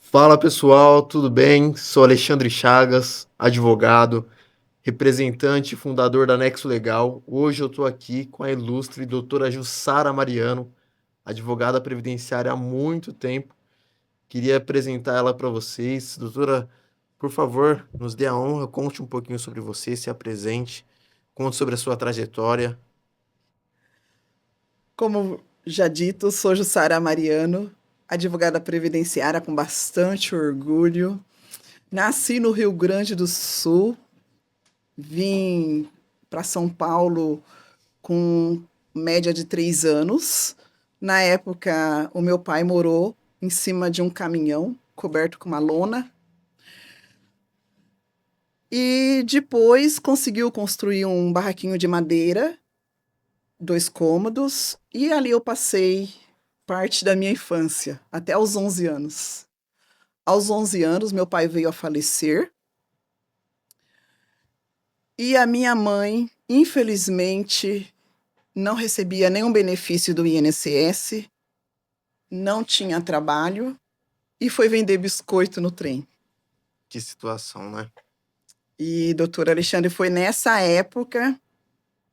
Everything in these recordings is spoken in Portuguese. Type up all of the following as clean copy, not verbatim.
Fala pessoal, tudo bem? Sou Alexandre Chagas, advogado, representante e fundador da Nexo Legal. Hoje eu estou aqui com a ilustre doutora Jussara Mariano, advogada previdenciária há muito tempo. Queria apresentar ela para vocês. Doutora, por favor, nos dê a honra, conte um pouquinho sobre você, se apresente, conte sobre a sua trajetória. Como já dito, sou Jussara Mariano, advogada previdenciária com bastante orgulho. Nasci no Rio Grande do Sul, vim para São Paulo com média de 3 anos. Na época, o meu pai morou em cima de um caminhão coberto com uma lona e depois conseguiu construir um barraquinho de madeira, 2 cômodos, e ali eu passei parte da minha infância, até os 11 anos. Aos 11 anos, meu pai veio a falecer e a minha mãe, infelizmente, não recebia nenhum benefício do INSS, não tinha trabalho e foi vender biscoito no trem. Que situação, né? E, doutor Alexandre, foi nessa época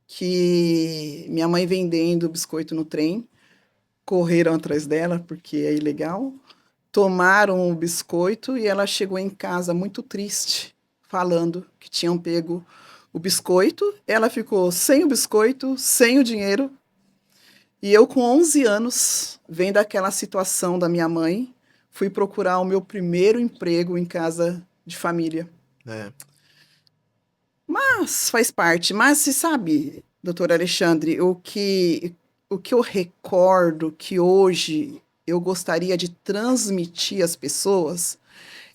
que minha mãe vendendo biscoito no trem, correram atrás dela porque é ilegal, tomaram o biscoito e ela chegou em casa muito triste, falando que tinham pego o biscoito. Ela ficou sem o biscoito, sem o dinheiro. E eu, com 11 anos, vendo aquela situação da minha mãe, fui procurar o meu primeiro emprego em casa de família. É, Mas faz parte. Mas se sabe, doutor Alexandre, o que eu recordo que hoje eu gostaria de transmitir às pessoas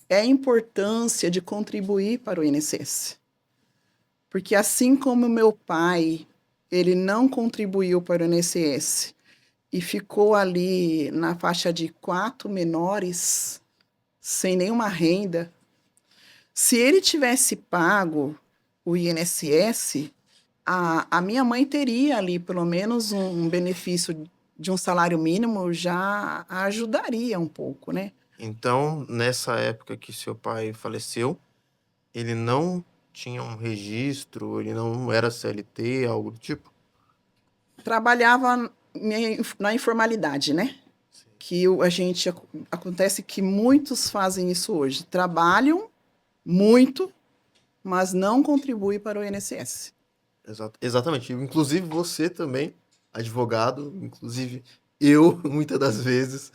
é a importância de contribuir para o INSS. Porque assim como meu pai, ele não contribuiu para o INSS e ficou ali na faixa de 4 menores, sem nenhuma renda, se ele tivesse pago o INSS, a minha mãe teria ali pelo menos um benefício de um salário mínimo, já a ajudaria um pouco, né? então, nessa época que seu pai faleceu, ele não tinha um registro, ele não era CLT, algo do tipo? Trabalhava na informalidade, né? Sim. Acontece que muitos fazem isso hoje. Trabalham muito, mas não contribuem para o INSS. Exatamente. Inclusive você também, advogado, inclusive eu, muitas das vezes,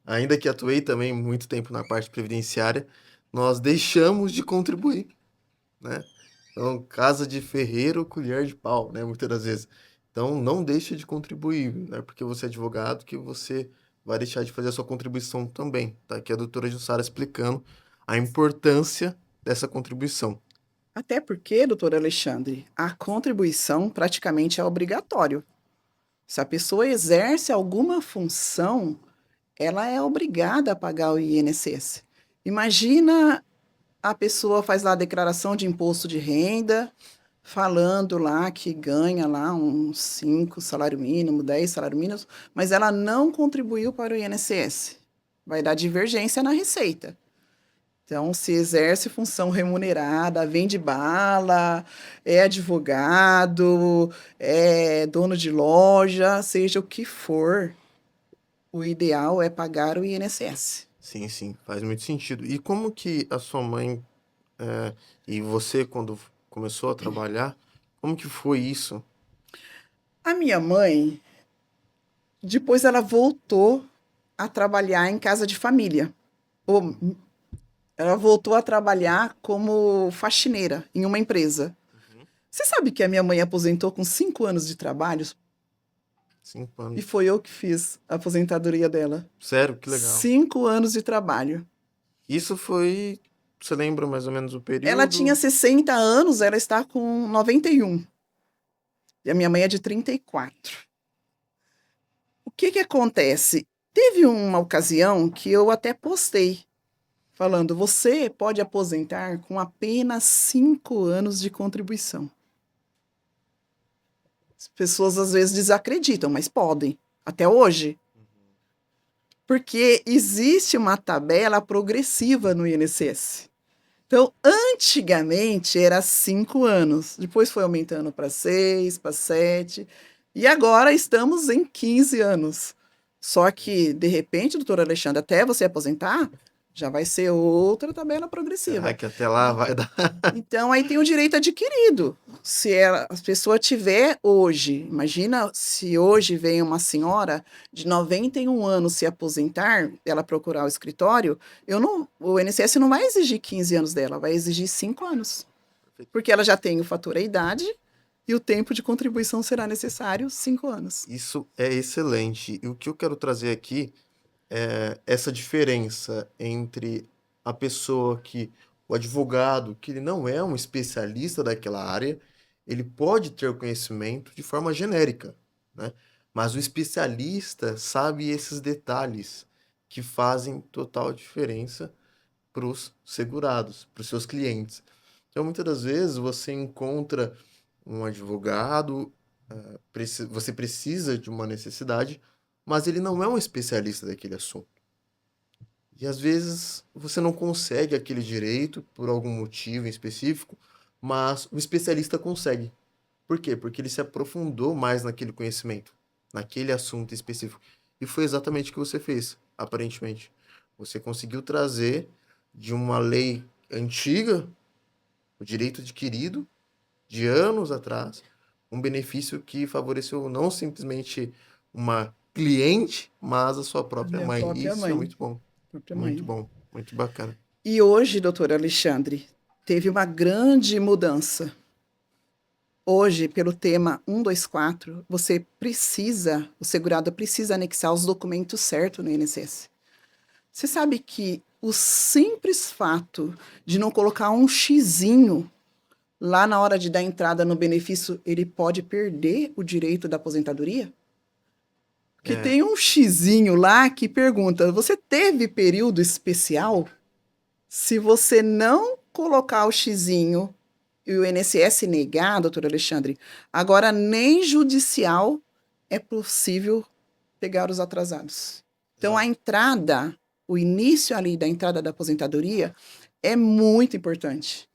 ainda que atuei também muito tempo na parte previdenciária, nós deixamos de contribuir, né? Então, casa de ferreiro, colher de pau, né? Muitas das vezes. Então, não deixe de contribuir, né? Porque você é advogado, que você vai deixar de fazer a sua contribuição também. Tá aqui a doutora Jussara explicando a importância dessa contribuição. Até porque, doutor Alexandre, a contribuição praticamente é obrigatório. Se a pessoa exerce alguma função, ela é obrigada a pagar o INSS. Imagina, a pessoa faz lá a declaração de imposto de renda, falando lá que ganha lá uns 5 salário mínimo, 10 salário mínimos, mas ela não contribuiu para o INSS. Vai dar divergência na receita. Então, se exerce função remunerada, vende bala, é advogado, é dono de loja, seja o que for, o ideal é pagar o INSS. Sim, sim, faz muito sentido. E como que a sua mãe, e você, quando começou a trabalhar, como que foi isso? A minha mãe, depois ela voltou a trabalhar em casa de família. Ou ela voltou a trabalhar como faxineira em uma empresa. Uhum. Você sabe que a minha mãe aposentou com 5 anos de trabalho 5 anos. e foi eu que fiz a aposentadoria dela. Sério, que legal. 5 anos de trabalho. Isso foi, você lembra mais ou menos o Ela tinha período? 60 anos, ela está com 91. E a minha mãe é de 34. O que que acontece? Teve uma ocasião que eu até postei, falando: você pode aposentar com apenas 5 anos de contribuição. As pessoas às vezes desacreditam, mas podem. Até hoje. Porque existe uma tabela progressiva no INSS. Então, antigamente era 5 anos, depois foi aumentando para 6, para 7, e agora estamos em 15 anos. Só que, de repente, doutor Alexandre, até você aposentar, já vai ser outra tabela Será progressiva. que até lá vai dar? Então, aí tem o direito adquirido. Se a pessoa tiver hoje, imagina se hoje vem uma senhora de 91 anos se aposentar, ela procurar o escritório, o INSS não vai exigir 15 anos dela, vai exigir 5 anos. Porque ela já tem o fator a idade e o tempo de contribuição será necessário 5 anos. Isso é excelente. E o que eu quero trazer aqui é essa diferença entre a pessoa que, o advogado, que ele não é um especialista daquela área, ele pode ter o conhecimento de forma genérica, né? Mas o especialista sabe esses detalhes que fazem total diferença para os segurados, para os seus clientes. Então, muitas das vezes você encontra um advogado, você precisa de uma necessidade, mas ele não é um especialista daquele assunto. E às vezes você não consegue aquele direito por algum motivo em específico, mas o especialista consegue. Por quê? Porque ele se aprofundou mais naquele conhecimento, naquele assunto específico. E foi exatamente o que você fez, aparentemente. Você conseguiu trazer de uma lei antiga, o direito adquirido, de anos atrás, um benefício que favoreceu não simplesmente uma cliente, mas a sua A própria minha mãe. própria Isso é mãe. Própria muito mãe. bom, muito bacana. E hoje, doutor Alexandre, teve uma grande mudança. Hoje, pelo tema 124, o segurado precisa anexar os documentos certos no INSS. Você sabe que o simples fato de não colocar um xizinho lá na hora de dar entrada no benefício, ele pode perder o direito da aposentadoria? Porque É, tem um xizinho lá que pergunta: você teve período especial? Se você não colocar o xizinho e o INSS negar, doutor Alexandre, agora nem judicial é possível pegar os atrasados. Então, a exato, entrada, o início ali da entrada da aposentadoria é muito importante.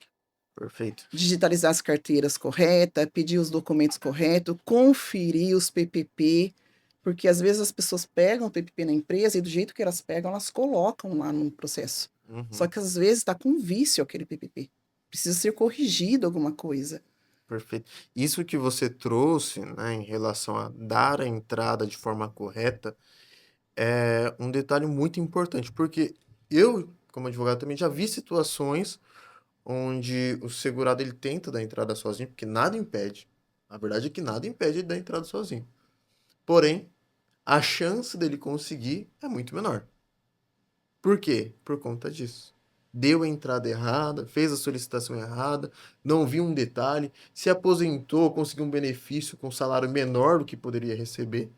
perfeito. Digitalizar as carteiras corretas, pedir os documentos corretos, conferir os PPP, porque às vezes as pessoas pegam o PPP na empresa e do jeito que elas pegam, elas colocam lá no processo. Só Uhum, que às vezes está com vício aquele PPP. Precisa ser corrigido alguma coisa. perfeito. Isso que você trouxe, né, em relação a dar a entrada de forma correta, é um detalhe muito importante, porque eu, como advogado, também já vi situações onde o segurado ele tenta dar entrada sozinho, porque nada impede. A verdade é que nada impede ele dar entrada sozinho. Porém, a chance dele conseguir é muito menor. Por quê? Por conta disso. Deu a entrada errada, fez a solicitação errada, não viu um detalhe, se aposentou, conseguiu um benefício com salário menor do que poderia receber.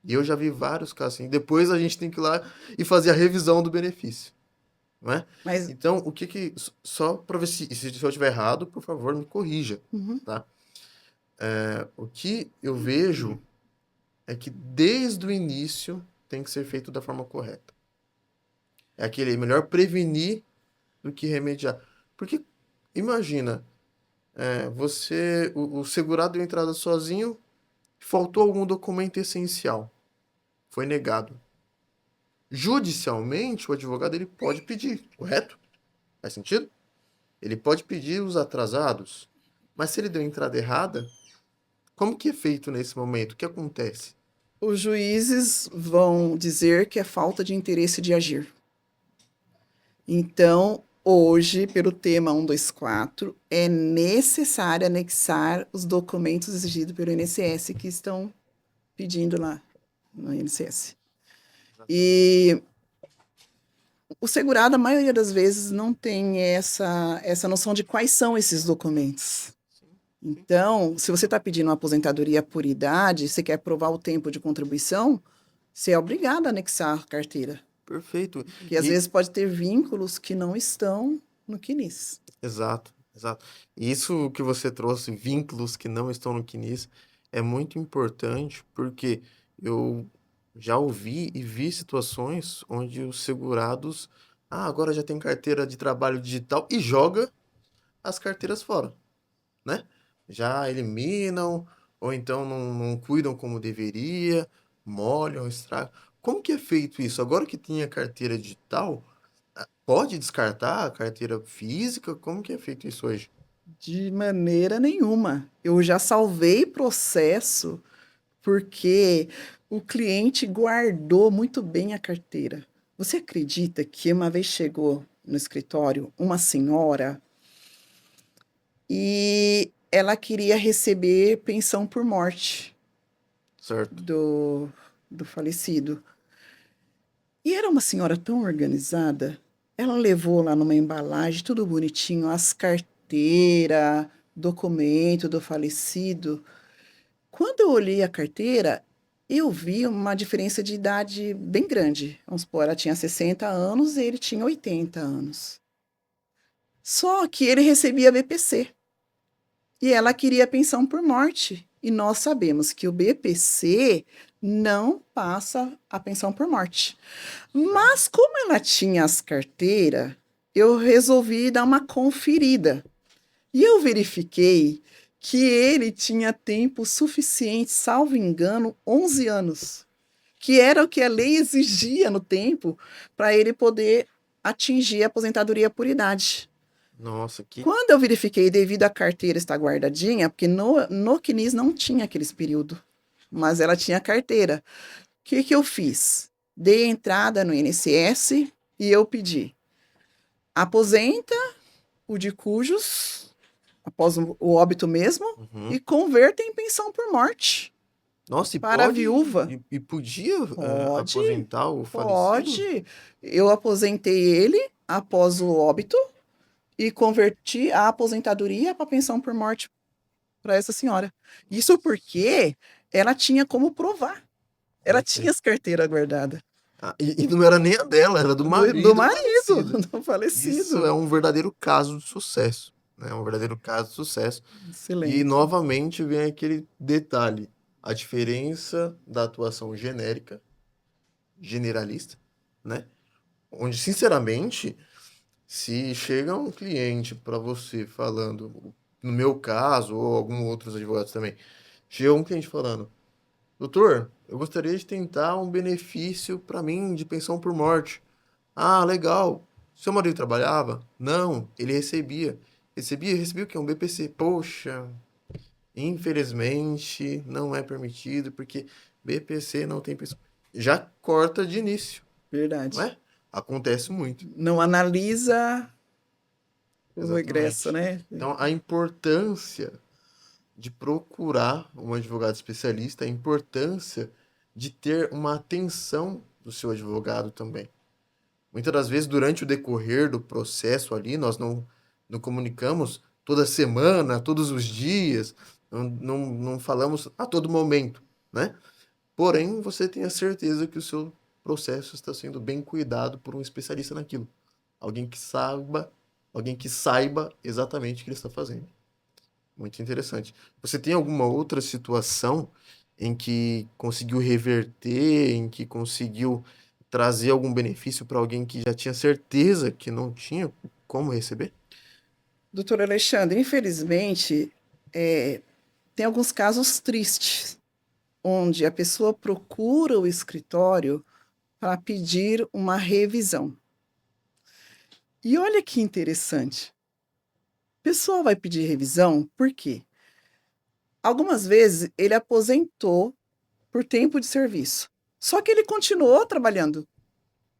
E eu já vi vários casos assim. Depois a gente tem que ir lá e fazer a revisão do benefício, não é? Mas, Então, o que que só para ver se eu estiver errado, por favor, me corrija, uhum, tá? O que eu vejo é que desde o início tem que ser feito da forma correta. É aquele melhor prevenir do que remediar. Porque imagina, o segurado deu entrada sozinho, faltou algum documento essencial, foi negado. Judicialmente, o advogado ele pode pedir, correto? Faz sentido? Ele pode pedir os atrasados, mas se ele deu entrada errada, como que é feito nesse momento? O que acontece? os juízes vão dizer que é falta de interesse de agir. Então, hoje, pelo tema 124, é necessário anexar os documentos exigidos pelo INSS que estão pedindo lá no INSS. Exatamente. E o segurado, a maioria das vezes, não tem essa noção de quais são esses documentos. Sim, sim. Então, se você está pedindo uma aposentadoria por idade, você quer provar o tempo de contribuição, você é obrigado a anexar a carteira. Perfeito. Que às E vezes pode ter vínculos que não estão no CNIS. exato, exato. E isso que você trouxe, vínculos que não estão no CNIS, é muito importante porque eu Já ouvi e vi situações onde os segurados, agora já tem carteira de trabalho digital e joga as carteiras fora, né? Já eliminam, ou então não cuidam como deveria, molham, estragam. Como que é feito isso? Agora que tem a carteira digital, pode descartar a carteira física? Como que é feito isso hoje? De maneira nenhuma. Eu já salvei processo porque o cliente guardou muito bem a carteira. Você acredita que uma vez chegou no escritório uma senhora e ela queria receber pensão por morte Certo. do falecido? E era uma senhora tão organizada. Ela levou lá numa embalagem, tudo bonitinho, as carteiras, documento do falecido. Quando eu olhei a carteira, eu vi uma diferença de idade bem grande. Vamos supor, ela tinha 60 anos e ele tinha 80 anos. Só que ele recebia BPC e ela queria pensão por morte. E nós sabemos que o BPC não passa a pensão por morte. Mas como ela tinha as carteiras, eu resolvi dar uma conferida. E eu verifiquei que ele tinha tempo suficiente, salvo engano, 11 anos, que era o que a lei exigia no tempo para ele poder atingir a aposentadoria por idade. Nossa, que. Quando eu verifiquei, devido à carteira estar guardadinha, porque no CNIS não tinha aqueles períodos, mas ela tinha carteira. O que que eu fiz? Dei entrada no INSS e eu pedi: aposenta o de cujos, após o óbito mesmo, Uhum. e converta em pensão por morte Nossa, e para a pode. viúva. E podia Pode, aposentar o falecido? pode. Eu aposentei ele após o óbito e converti a aposentadoria para pensão por morte para essa senhora. Isso porque ela tinha como provar. Ela tinha Perfeito. as carteiras guardadas. E não era nem a dela, era do Do marido marido, falecido. do Isso falecido. é um verdadeiro caso de sucesso, né? Um verdadeiro caso de sucesso. E Excelente. novamente vem aquele detalhe, a diferença da atuação genérica, generalista, né? Onde, sinceramente, se chega um cliente para você falando, no meu caso, ou alguns outros advogados também, chega um cliente falando, doutor, eu gostaria de tentar um benefício para mim de pensão por morte. Ah, legal. Seu marido trabalhava? Não, ele recebia. Recebia o quê? Um BPC. Poxa, infelizmente não é permitido porque BPC não tem pensão. Já corta de início, não Verdade. é? Acontece muito. Não analisa o regresso, Exatamente. né? Então, a importância de procurar um advogado especialista, a importância de ter uma atenção do seu advogado também. Muitas das vezes, durante o decorrer do processo ali, nós não comunicamos toda semana, todos os dias, não falamos a todo momento, né? Porém, você tem a certeza que o seu processo está sendo bem cuidado por um especialista naquilo. Alguém que saiba, alguém que saiba exatamente o que ele está fazendo. Muito interessante. Você tem alguma outra situação em que conseguiu reverter, em que conseguiu trazer algum benefício para alguém que já tinha certeza que não tinha como receber? Doutor Alexandre, infelizmente, tem alguns casos tristes, onde a pessoa procura o escritório para pedir uma revisão. E olha que interessante. O pessoal vai pedir revisão por quê? Algumas vezes ele aposentou por tempo de serviço. Só que ele continuou trabalhando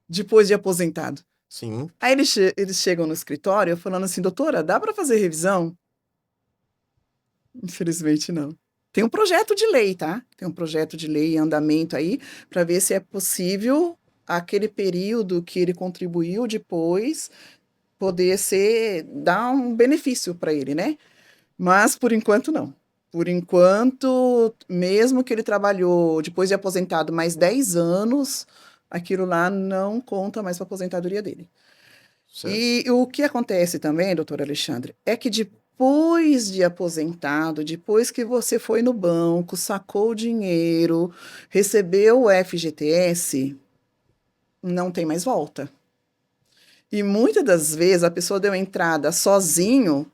depois de aposentado. Sim, Aí eles chegam no escritório falando assim, doutora, dá para fazer revisão? Infelizmente não. Tem um projeto de lei, tá? Tem um projeto de lei em andamento aí para ver se é possível aquele período que ele contribuiu depois poder dar um benefício para ele, né? Mas por enquanto não. Por enquanto, mesmo que ele trabalhou depois de aposentado mais 10 anos, aquilo lá não conta mais para a aposentadoria dele. certo. E o que acontece também, doutor Alexandre, é que depois de aposentado, depois que você foi no banco, sacou o dinheiro, recebeu o FGTS, não tem mais volta. E muitas das vezes a pessoa deu entrada sozinho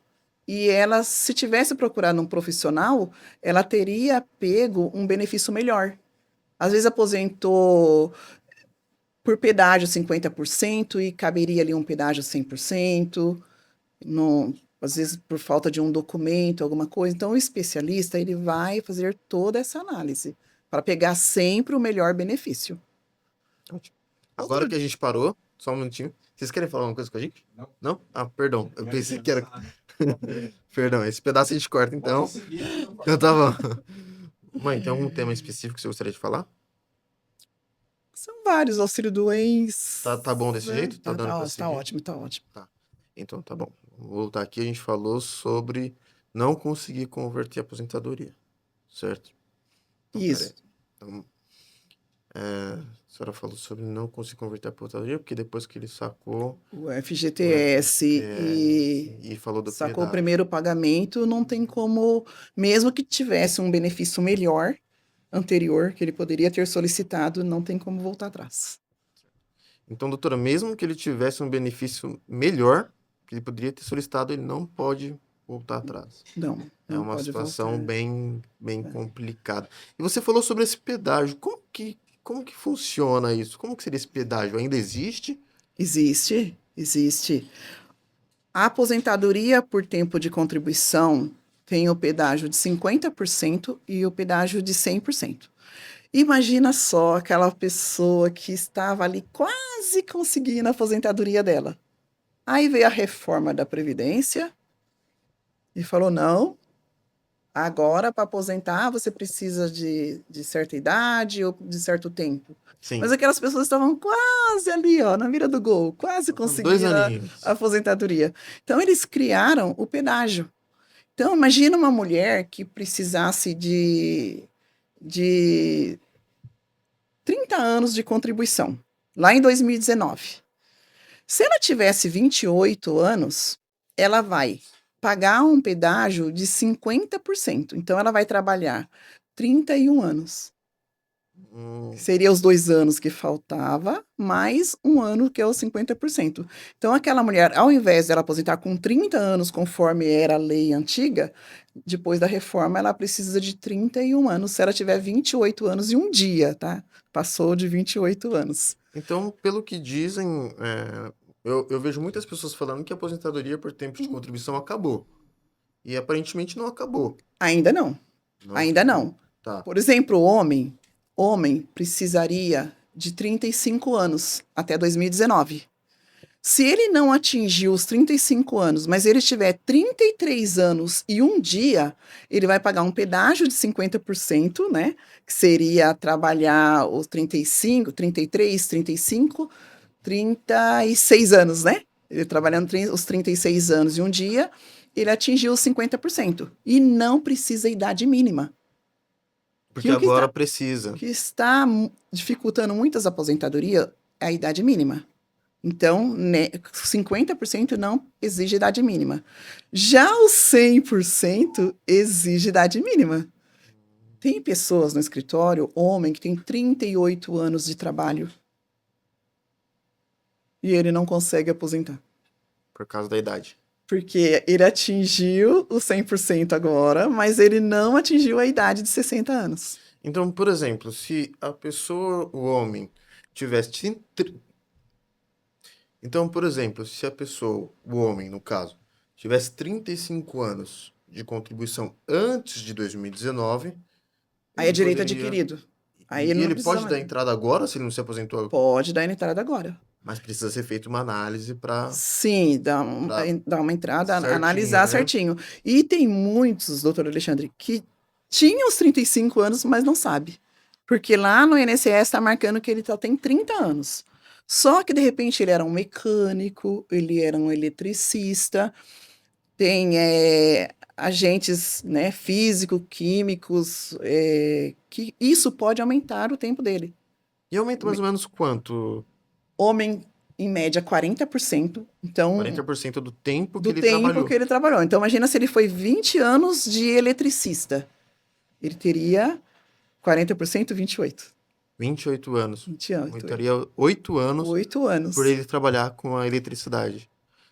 e ela, se tivesse procurado um profissional, ela teria pego um benefício melhor. Às vezes aposentou por pedágio 50% e caberia ali um pedágio 100%, não, às vezes por falta de um documento, alguma coisa. Então, o especialista ele vai fazer toda essa análise para pegar sempre o melhor benefício. Ótimo. Agora Outro que a gente parou, só um minutinho. Vocês querem falar uma coisa com a gente? Não? Não? Ah, perdão. Eu pensei que era. Perdão, esse pedaço a gente corta então. Então tá bom. Mãe, tem algum tema específico que você gostaria de falar? São vários auxílio-doenço, Tá bom desse né? jeito? Tá dando pra Tá seguir? ótimo, tá ótimo. Tá. Então tá bom. Vou voltar aqui. A gente falou sobre não conseguir converter a aposentadoria. Certo? Então, peraí. Isso. Então, a senhora falou sobre não conseguir converter a aposentadoria, porque depois que ele sacou O o FGTS FGTS e falou do sacou o pedágio. primeiro pagamento, não tem como, mesmo que tivesse um benefício melhor anterior, que ele poderia ter solicitado, não tem como voltar atrás. Então, doutora, mesmo que ele tivesse um benefício melhor, que ele poderia ter solicitado, ele não pode voltar atrás. Não, É não uma pode situação voltar. bem complicada. E você falou sobre esse pedágio. Como que funciona isso? Como que seria esse pedágio? Ainda existe? Existe, existe. A aposentadoria por tempo de contribuição tem o pedágio de 50% e o pedágio de 100%. Imagina só aquela pessoa que estava ali quase conseguindo a aposentadoria dela. Aí veio a reforma da Previdência e falou: não, agora para aposentar você precisa de certa idade ou de certo tempo. Mas Sim. aquelas pessoas estavam quase ali, ó, na mira do gol, quase Faltando 2 conseguiram a aninhos. aposentadoria. Então, eles criaram o pedágio. Então, imagina uma mulher que precisasse de 30 anos de contribuição, lá em 2019. Se ela tivesse 28 anos, ela vai pagar um pedágio de 50%. Então, ela vai trabalhar 31 anos. Hum, Seria os 2 anos que faltava, mais um ano que é os 50%. Então, aquela mulher, ao invés dela aposentar com 30 anos, conforme era a lei antiga, depois da reforma, ela precisa de 31 anos, se ela tiver 28 anos e um dia, tá? Passou de 28 anos. Então, pelo que dizem, eu vejo muitas pessoas falando que a aposentadoria por tempo de contribuição acabou. E aparentemente não acabou. Ainda não, Não ainda acabou. não. Tá. Por exemplo, o homem precisaria de 35 anos até 2019. Se ele não atingiu os 35 anos, mas ele tiver 33 anos e um dia, ele vai pagar um pedágio de 50%, né? Que seria trabalhar os 35, 33, 35, 36 anos, né? Ele trabalhando os 36 anos e um dia, ele atingiu os 50%. E não precisa idade mínima. Porque Que agora precisa. o que está dificultando muitas aposentadorias é a idade mínima. Então, né, 50% não exige idade mínima. Já o 100% exige idade mínima. Tem pessoas no escritório, homem, que tem 38 anos de trabalho e ele não consegue aposentar. Por causa da idade. Porque ele atingiu o 100% agora, mas ele não atingiu a idade de 60 anos. Então, por exemplo, se a pessoa, o homem, tivesse. Então, por exemplo, se a pessoa, o homem, no caso, tivesse 35 anos de contribuição antes de 2019, Aí é ele direito poderia. adquirido. Aí E ele não ele precisa pode mais. dar entrada agora, se ele não se aposentou, Pode dar entrada agora. mas precisa ser feita uma análise para Sim, para dá uma entrada, certinho, analisar né? certinho. E tem muitos, doutor Alexandre, que tinham os 35 anos, mas não sabe. Porque lá no INSS está marcando que ele só tem 30 anos. Só que, de repente, ele era um mecânico, ele era um eletricista, tem agentes, né, físico-químicos, que isso pode aumentar o tempo dele. E aumenta mais ou menos quanto? Homem, em média 40%. Então, 40% do tempo que do ele tempo trabalhou. que ele trabalhou. Então, imagina se ele foi 20 anos de eletricista. Ele teria 40%, 28. 28 anos. 28. Aumentaria 8 anos 8 por anos. ele trabalhar com a eletricidade.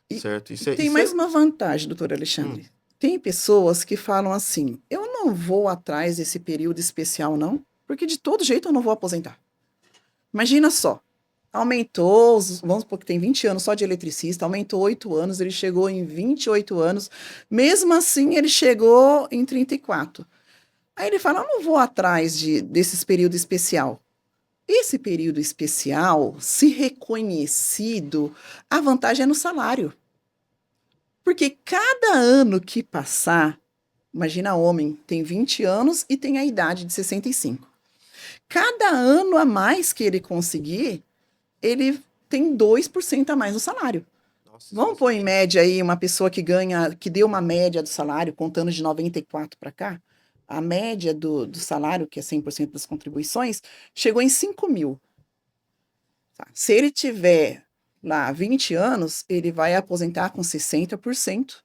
E, Certo? e tem mais uma vantagem, doutor Hum, Alexandre. Tem pessoas que falam assim: eu não vou atrás desse período especial, não, porque de todo jeito eu não vou aposentar. Imagina só, aumentou, vamos supor que tem 20 anos só de eletricista, aumentou 8 anos, ele chegou em 28 anos, mesmo assim ele chegou em 34. Aí ele fala: eu não vou atrás desses períodos especial. Esse período especial, se reconhecido, a vantagem é no salário. Porque cada ano que passar, imagina homem, tem 20 anos e tem a idade de 65. Cada ano a mais que ele conseguir, ele tem 2% a mais no salário. nossa, isso Vamos faz pôr em sentido. média aí uma pessoa que ganha, que deu uma média do salário, contando de 94 para cá, a média do salário, que é 100% das contribuições, chegou em 5 mil. Tá? Se ele tiver lá 20 anos, ele vai aposentar com 60%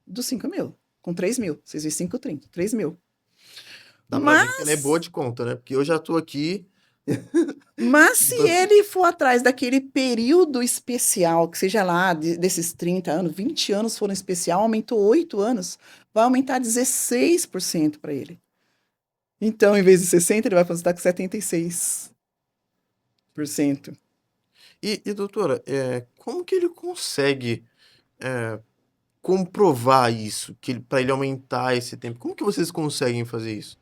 dos 5 mil, com 3 mil. 6 vezes 5, 30, 3 mil. Dá pra ver que ela é boa Mas, de conta, né? Porque eu já tô aqui. mas se Tô- ele for atrás daquele período especial, que seja lá desses 30 anos, 20 anos foram especial, aumentou 8 anos, vai aumentar 16% para ele. Então, em vez de 60, ele vai aposentar com 76%. Doutora, como que ele consegue é, comprovar isso? Para ele aumentar esse tempo? Como que vocês conseguem fazer isso?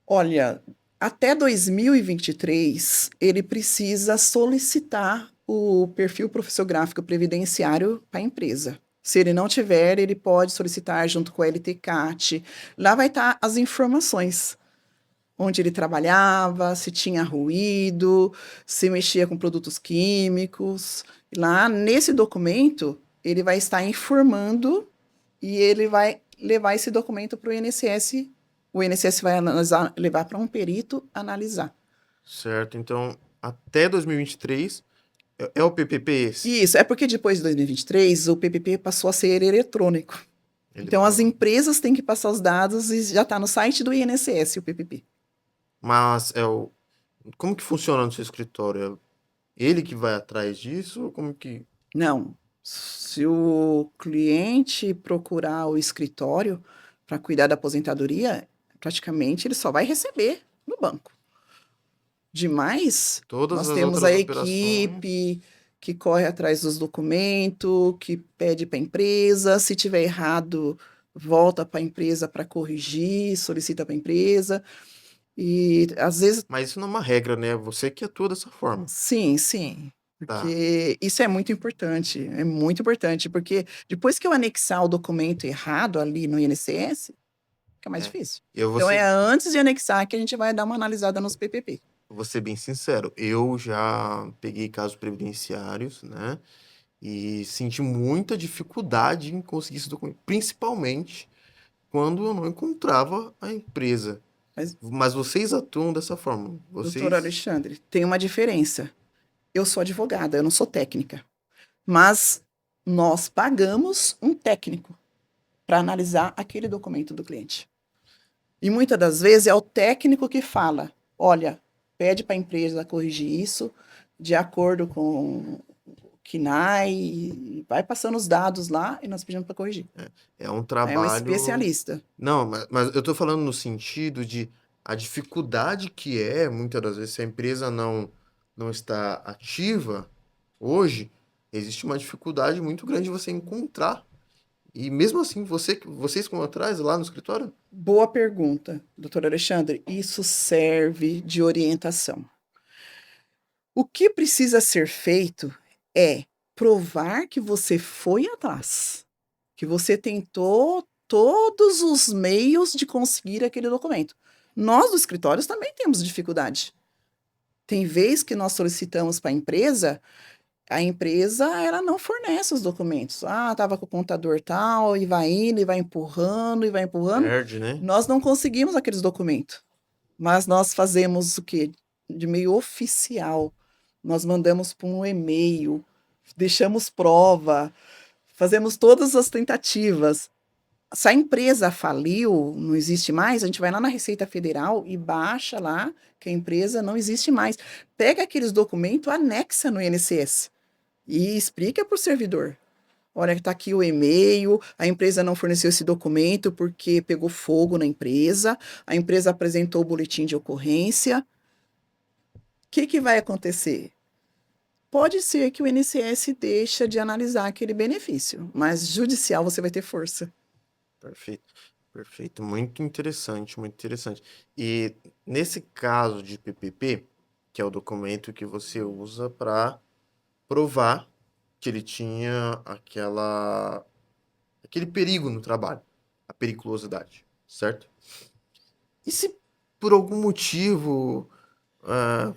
Olha, até 2023, ele precisa solicitar o perfil profissiográfico previdenciário para a empresa. Se ele não tiver, ele pode solicitar junto com a LTCAT. Lá vai estar as informações. Onde ele trabalhava, se tinha ruído, se mexia com produtos químicos. Lá nesse documento, ele vai estar informando e ele vai levar esse documento para o INSS. O INSS vai analisar, levar para um perito analisar. Certo? Então, até 2023 é o PPP esse? Isso, é porque depois de 2023, o PPP passou a ser eletrônico. Então, as Eletrônico. empresas têm que passar os dados e já está no site do INSS o PPP. Mas como que funciona no seu escritório? É ele que vai atrás disso? Ou como que... Não. Se o cliente procurar o escritório para cuidar da aposentadoria, praticamente ele só vai receber no banco. Demais, Todas nós as temos a outras operações... equipe que corre atrás dos documentos, que pede para a empresa, se tiver errado, volta para a empresa para corrigir, solicita para a empresa. E às vezes, Mas isso não é uma regra, né? Você que atua dessa forma. sim, sim. Tá. Porque isso é muito importante, porque depois que eu anexar o documento errado ali no INSS, fica mais É. difícil. Eu vou Então é ser, antes de anexar que a gente vai dar uma analisada nos PPP. vou ser bem sincero. Eu já peguei casos previdenciários, né? E senti muita dificuldade em conseguir esse documento. Principalmente quando eu não encontrava a empresa. Mas, Mas vocês atuam dessa forma. doutor Vocês... Alexandre, tem uma diferença. Eu sou advogada, eu não sou técnica. Mas nós pagamos um técnico para analisar aquele documento do cliente. E muitas das vezes é o técnico que fala: olha, pede para a empresa corrigir isso de acordo com o KNAI, e vai passando os dados lá e nós pedimos para corrigir. É um É um trabalho. especialista. Não, mas eu tô falando no sentido de a dificuldade que é, muitas das vezes, se a empresa não está ativa hoje, existe uma dificuldade muito grande de você encontrar. E mesmo assim, vocês que vão atrás lá no escritório? Boa pergunta, doutor Alexandre. Isso serve de orientação. O que precisa ser feito é provar que você foi atrás, que você tentou todos os meios de conseguir aquele documento. Nós, dos escritórios, também temos dificuldade. Tem vez que nós solicitamos para a empresa ela não fornece os documentos. Ah, estava com o contador tal, e vai indo, e vai empurrando, e vai empurrando. Perde, né? Nós não conseguimos aqueles documentos. Mas nós fazemos o quê? De meio oficial. Nós mandamos por um e-mail. deixamos prova, fazemos todas as tentativas. Se a empresa faliu, não existe mais, a gente vai lá na Receita Federal e baixa lá que a empresa não existe mais. Pega aqueles documentos, anexa no INSS e explica para o servidor. Olha, está aqui o e-mail, a empresa não forneceu esse documento porque pegou fogo na empresa, a empresa apresentou o boletim de ocorrência. O que vai acontecer? Pode ser que o INSS deixe de analisar aquele benefício, mas judicial você vai ter força. Perfeito, perfeito. Muito interessante, muito interessante. E nesse caso de PPP, que é o documento que você usa para provar que ele tinha aquele perigo no trabalho, a periculosidade, certo? E se por algum motivo,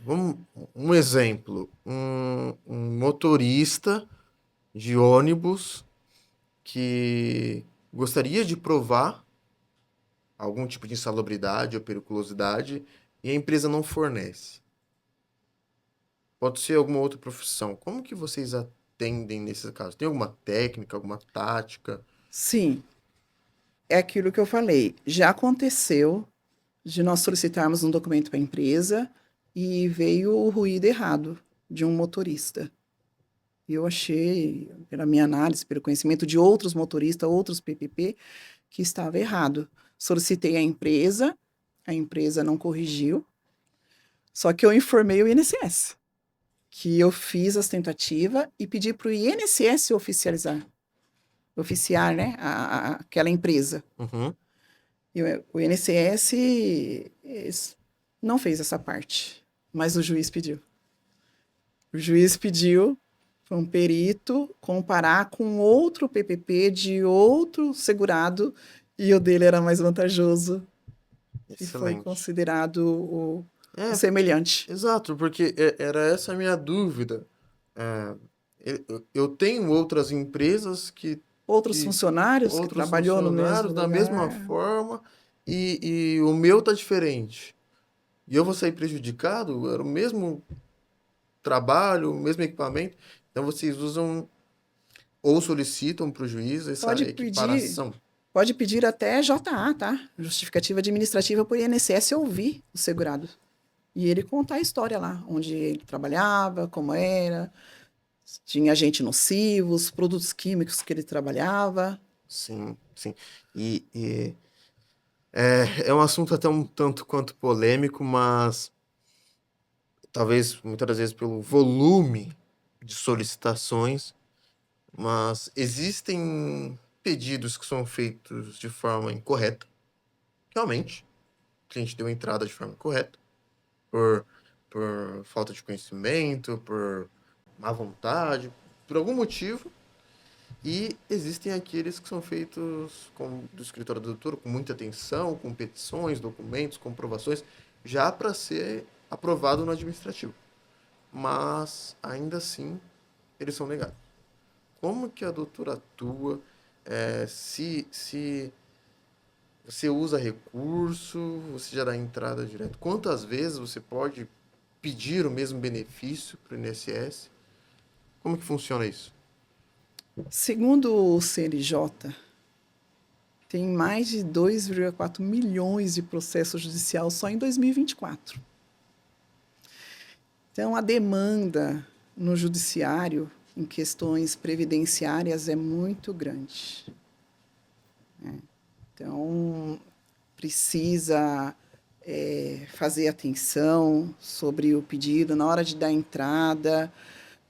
vamos, um exemplo, um motorista de ônibus que gostaria de provar algum tipo de insalubridade ou periculosidade e a empresa não fornece. Pode ser alguma outra profissão. Como que vocês atendem nesses casos? Tem alguma técnica, alguma tática? Sim, é aquilo que eu falei. Já aconteceu de nós solicitarmos um documento para a empresa e veio o ruído errado de um motorista. E eu achei, pela minha análise, pelo conhecimento de outros motoristas, outros PPP, que estava errado. Solicitei à empresa, a empresa não corrigiu, só que eu informei o INSS, que eu fiz as tentativas e pedi para o INSS oficiar, né, aquela empresa. Uhum. E o INSS não fez essa parte, mas o juiz pediu. O juiz pediu para um perito comparar com outro PPP de outro segurado e o dele era mais vantajoso e foi Excelente. considerado o É, semelhante. exato, porque era essa a minha dúvida. É, eu tenho outras empresas Outros que funcionários que outros trabalhou no mesmo funcionários da mesma lugar. forma e o meu tá diferente. E eu vou sair prejudicado? Era o mesmo trabalho, o mesmo equipamento. Então vocês usam ou solicitam para o juiz essa Pode pedir, equiparação. pode pedir até JA, tá? Justificativa administrativa por INSS ouvir o segurado. E ele contar a história lá, onde ele trabalhava, como era, tinha agente nocivos, produtos químicos que ele trabalhava. Sim, sim. E é um assunto até um tanto quanto polêmico, mas talvez muitas das vezes pelo volume de solicitações, mas existem pedidos que são feitos de forma incorreta. Realmente, o cliente deu entrada de forma incorreta, por, por falta de conhecimento, por má vontade, por algum motivo. E existem aqueles que são feitos do escritório do doutor com muita atenção, com petições, documentos, comprovações, já para ser aprovado no administrativo. Mas, ainda assim, eles são negados. Como que a doutora atua? Se você usa recurso, você já dá entrada direto. Quantas vezes você pode pedir o mesmo benefício para o INSS? Como que funciona isso? Segundo o CNJ, tem mais de 2,4 milhões de processos judiciais só em 2024. Então, a demanda no judiciário em questões previdenciárias é muito grande. Então, precisa fazer atenção sobre o pedido na hora de dar entrada,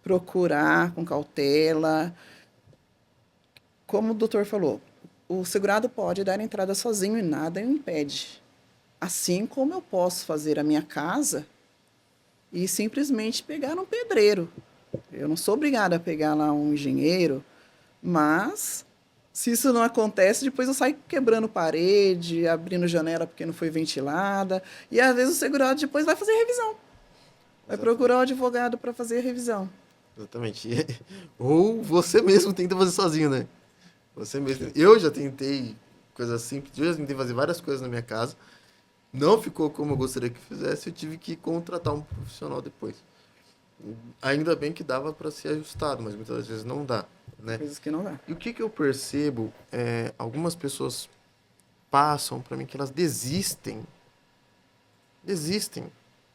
procurar com cautela. Como o doutor falou, o segurado pode dar entrada sozinho e nada o impede. Assim como eu posso fazer a minha casa e simplesmente pegar um pedreiro. Eu não sou obrigada a pegar lá um engenheiro, mas se isso não acontece, depois eu saio quebrando parede, abrindo janela porque não foi ventilada, e às vezes o segurado depois vai fazer revisão. Vai procurar o Exatamente. advogado para fazer a revisão. Exatamente. Ou você mesmo tenta fazer sozinho, né? Você mesmo. Eu já tentei coisas simples, eu já tentei fazer várias coisas na minha casa. Não ficou como eu gostaria que fizesse, eu tive que contratar um profissional depois. Ainda bem que dava para ser ajustado, mas muitas vezes não dá, Tem né? coisas que não dá. E o que que eu percebo algumas pessoas passam para mim que elas desistem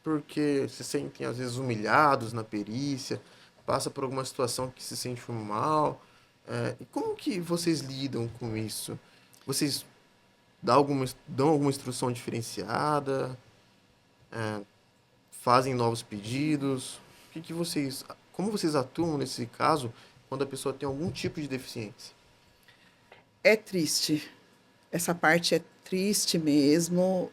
porque se sentem às vezes humilhados na perícia, passa por alguma situação que se sente mal. E como que vocês lidam com isso? Vocês dão alguma instrução diferenciada? Fazem novos pedidos? Como vocês atuam nesse caso quando a pessoa tem algum tipo de deficiência? É triste. Essa parte é triste mesmo.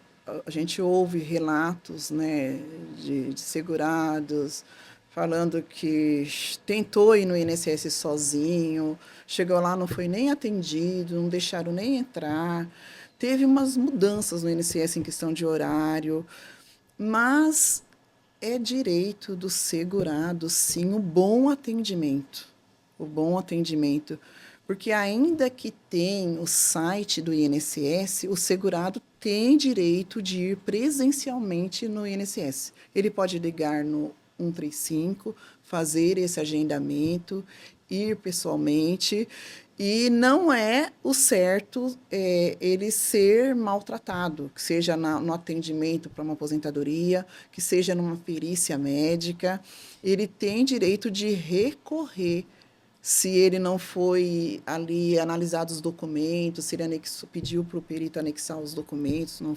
A gente ouve relatos, né, de segurados falando que tentou ir no INSS sozinho, chegou lá, não foi nem atendido, não deixaram nem entrar. Teve umas mudanças no INSS em questão de horário, mas é direito do segurado, sim, o bom atendimento. O bom atendimento. Porque ainda que tem o site do INSS, o segurado tem direito de ir presencialmente no INSS. Ele pode ligar no 135, fazer esse agendamento, ir pessoalmente, e não é o certo ele ser maltratado, que seja no atendimento para uma aposentadoria, que seja numa perícia médica. Ele tem direito de recorrer se ele não foi ali analisado os documentos, se ele pediu para o perito anexar os documentos, não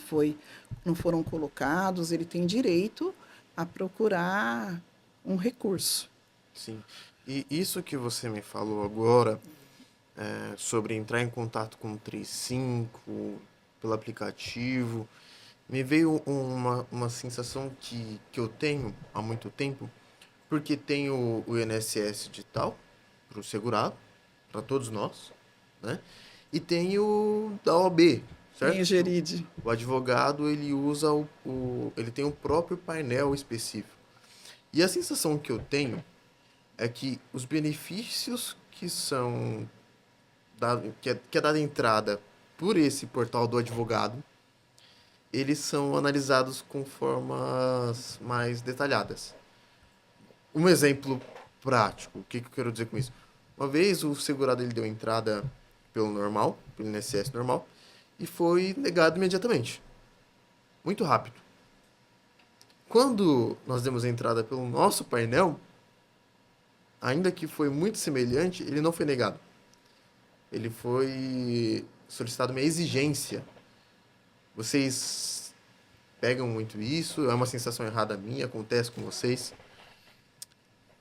foram colocados, ele tem direito a procurar um recurso. Sim. E isso que você me falou agora, sobre entrar em contato com o 35 pelo aplicativo, me veio uma sensação que eu tenho há muito tempo, porque tem o INSS digital para o segurado, para todos nós, né? E tem o da OAB, Tem certo? o Geride. O advogado ele usa ele tem o próprio painel específico. E a sensação que eu tenho é que os benefícios que são que é dada entrada por esse portal do advogado, eles são analisados com formas mais detalhadas. Um exemplo prático, o que que eu quero dizer com isso? Uma vez o segurado ele deu entrada pelo normal, pelo INSS normal, e foi negado imediatamente. Muito rápido. Quando nós demos entrada pelo nosso painel, ainda que foi muito semelhante, ele não foi negado. Ele foi solicitado uma exigência. Vocês pegam muito isso? É uma sensação errada minha? Acontece com vocês?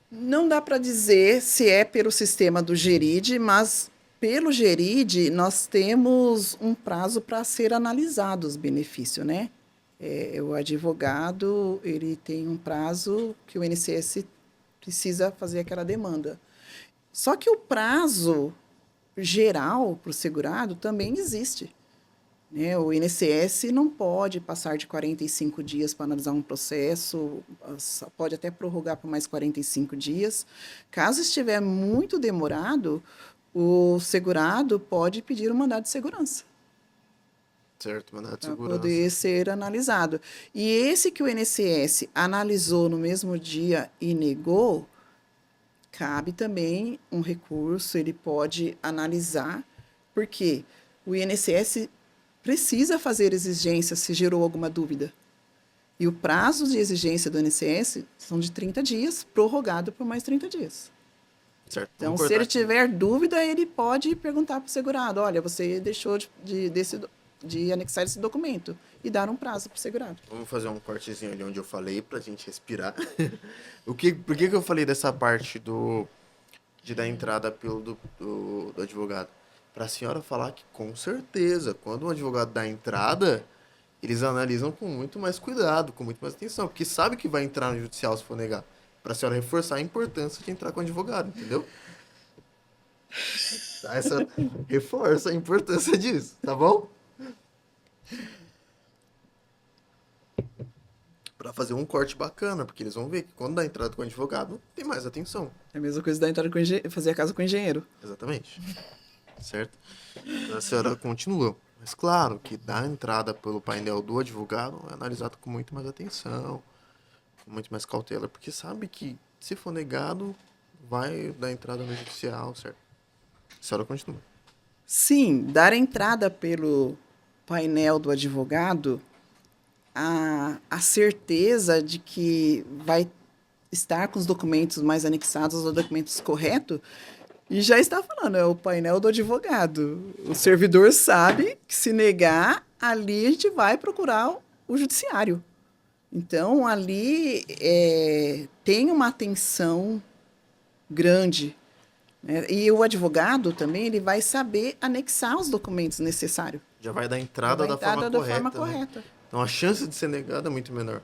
Não dá para dizer se é pelo sistema do Geride, mas pelo Geride nós temos um prazo para ser analisado os benefícios, né? O advogado ele tem um prazo que o INSS precisa fazer aquela demanda. Só que o prazo geral para o segurado também existe, né? O INSS não pode passar de 45 dias para analisar um processo, pode até prorrogar por mais 45 dias. Caso estiver muito demorado, o segurado pode pedir um mandado de segurança Certo, mandado de para segurança. poder ser analisado. E esse que o INSS analisou no mesmo dia e negou, cabe também um recurso, ele pode analisar, porque o INSS precisa fazer exigência se gerou alguma dúvida. E o prazo de exigência do INSS são de 30 dias, prorrogado por mais 30 dias. Certo, Então, vamos se cortar ele aqui. tiver dúvida, ele pode perguntar para o segurado: olha, você deixou de anexar esse documento e dar um prazo para o segurado. Vamos fazer um cortezinho ali onde eu falei pra gente respirar. Por que que eu falei dessa parte de dar entrada do advogado? Pra senhora falar que com certeza, quando um advogado dá entrada, eles analisam com muito mais cuidado, com muito mais atenção, porque sabe que vai entrar no judicial se for negar. Pra senhora reforçar a importância de entrar com advogado, entendeu? Tá? Essa reforça a importância disso, tá bom? Pra fazer um corte bacana, porque eles vão ver que quando dá entrada com advogado, tem mais atenção. É a mesma coisa da entrada fazer a casa com o engenheiro. Exatamente. Certo? A senhora continua. Mas claro que dar entrada pelo painel do advogado é analisado com muito mais atenção, com muito mais cautela, porque sabe que Se for negado, vai dar entrada no judicial, certo? A senhora continua. Sim, dar entrada pelo painel do advogado, a certeza de que vai estar com os documentos mais anexados, os documentos corretos, e já está falando, é o painel do advogado. O servidor sabe que se negar, ali a gente vai procurar o judiciário. Então, ali tem uma atenção grande, né? E o advogado também ele vai saber anexar os documentos necessários. Já vai dar Já entrada vai da forma entrar da forma correta, né? correta. Então a chance de ser negado é muito menor.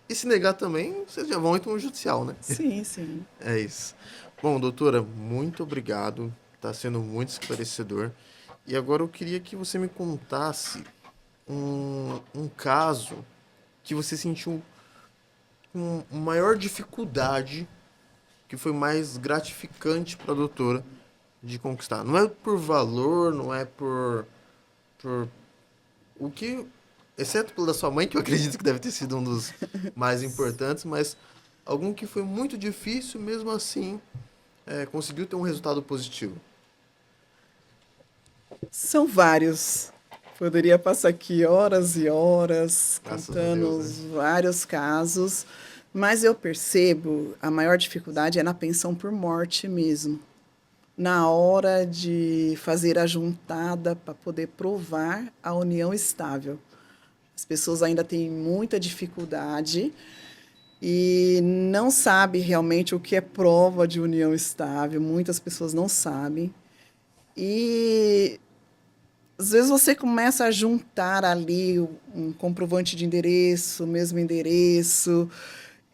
E se negar também, vocês já vão entrar no judicial, né? Sim, sim. É isso. Bom, doutora, muito obrigado. Está sendo muito esclarecedor. E agora eu queria que você me contasse um caso que você sentiu com maior dificuldade, que foi mais gratificante para a doutora de conquistar. Não é por valor, não é por o que, exceto pela sua mãe, que eu acredito que deve ter sido um dos mais importantes, mas algum que foi muito difícil, mesmo assim, conseguiu ter um resultado positivo. São vários. Poderia passar aqui horas e horas Graças a contando Deus, né? os vários casos, mas eu percebo a maior dificuldade é na pensão por morte mesmo. Na hora de fazer a juntada para poder provar a união estável. As pessoas ainda têm muita dificuldade e não sabem realmente o que é prova de união estável. Muitas pessoas não sabem. E às vezes você começa a juntar ali um comprovante de endereço, o mesmo endereço,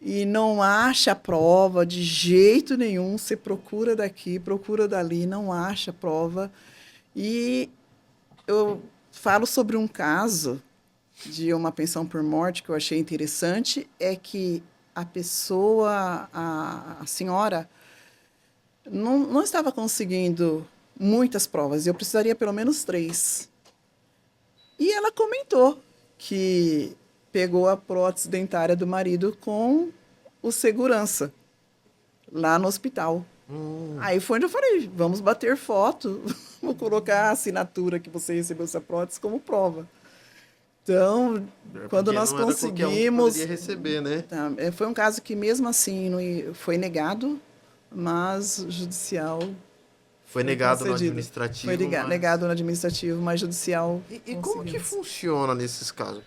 e não acha a prova de jeito nenhum. Você procura daqui, procura dali, não acha a prova. E eu falo sobre um caso de uma pensão por morte que eu achei interessante, é que a pessoa, a senhora, não estava conseguindo muitas provas, eu precisaria pelo menos 3. E ela comentou que pegou a prótese dentária do marido com o segurança lá no hospital. Hum, Aí foi onde eu falei, vamos bater foto, vou colocar a assinatura que você recebeu essa prótese como prova. Então, quando porque nós não era qualquer um que poderia conseguimos, receber, né? tá, foi um caso que mesmo assim foi negado, mas judicial Foi foi negado no concedido. Foi administrativo, mas... negado no administrativo, mas judicial E como que conseguimos. funciona nesses casos?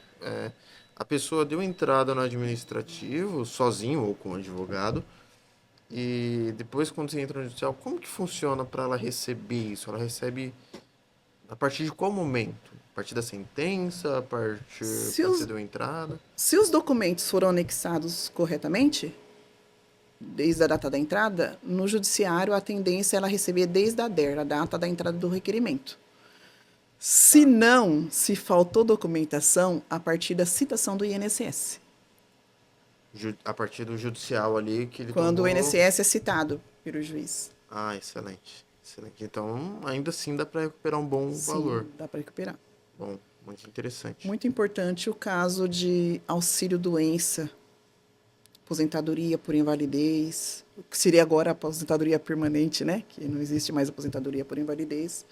A pessoa deu entrada no administrativo, sozinho ou com um advogado, e depois quando você entra no judicial, como que funciona para ela receber isso? Ela recebe a partir de qual momento? A partir da sentença? A partir Se quando você os, deu entrada? se os documentos foram anexados corretamente, desde a data da entrada, no judiciário a tendência é ela receber desde a DER, a data da entrada do requerimento. Se não, se faltou documentação, a partir da citação do INSS. A partir do judicial ali que ele Quando o tomou. INSS é citado pelo juiz. Ah, excelente. Excelente. Então, ainda assim dá para recuperar um bom valor. Sim, dá para recuperar. Bom, muito interessante. Muito importante o caso de auxílio-doença, aposentadoria por invalidez, o que seria agora a aposentadoria permanente, né? Que não existe mais aposentadoria por invalidez.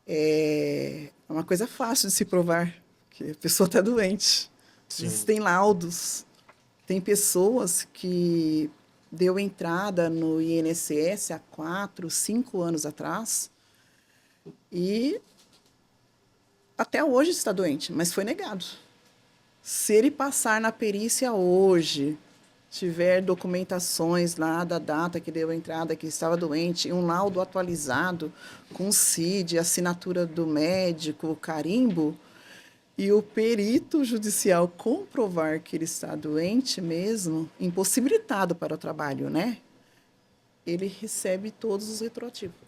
É uma coisa fácil de se provar, que a pessoa está doente. Sim. Existem laudos. Tem pessoas que deu entrada no INSS há 4, 5 anos atrás e até hoje está doente, mas foi negado. Se ele passar na perícia hoje, tiver documentações lá da data que deu entrada, que estava doente, e um laudo atualizado com CID, assinatura do médico, carimbo, e o perito judicial comprovar que ele está doente mesmo, impossibilitado para o trabalho, né? Ele recebe todos os retroativos.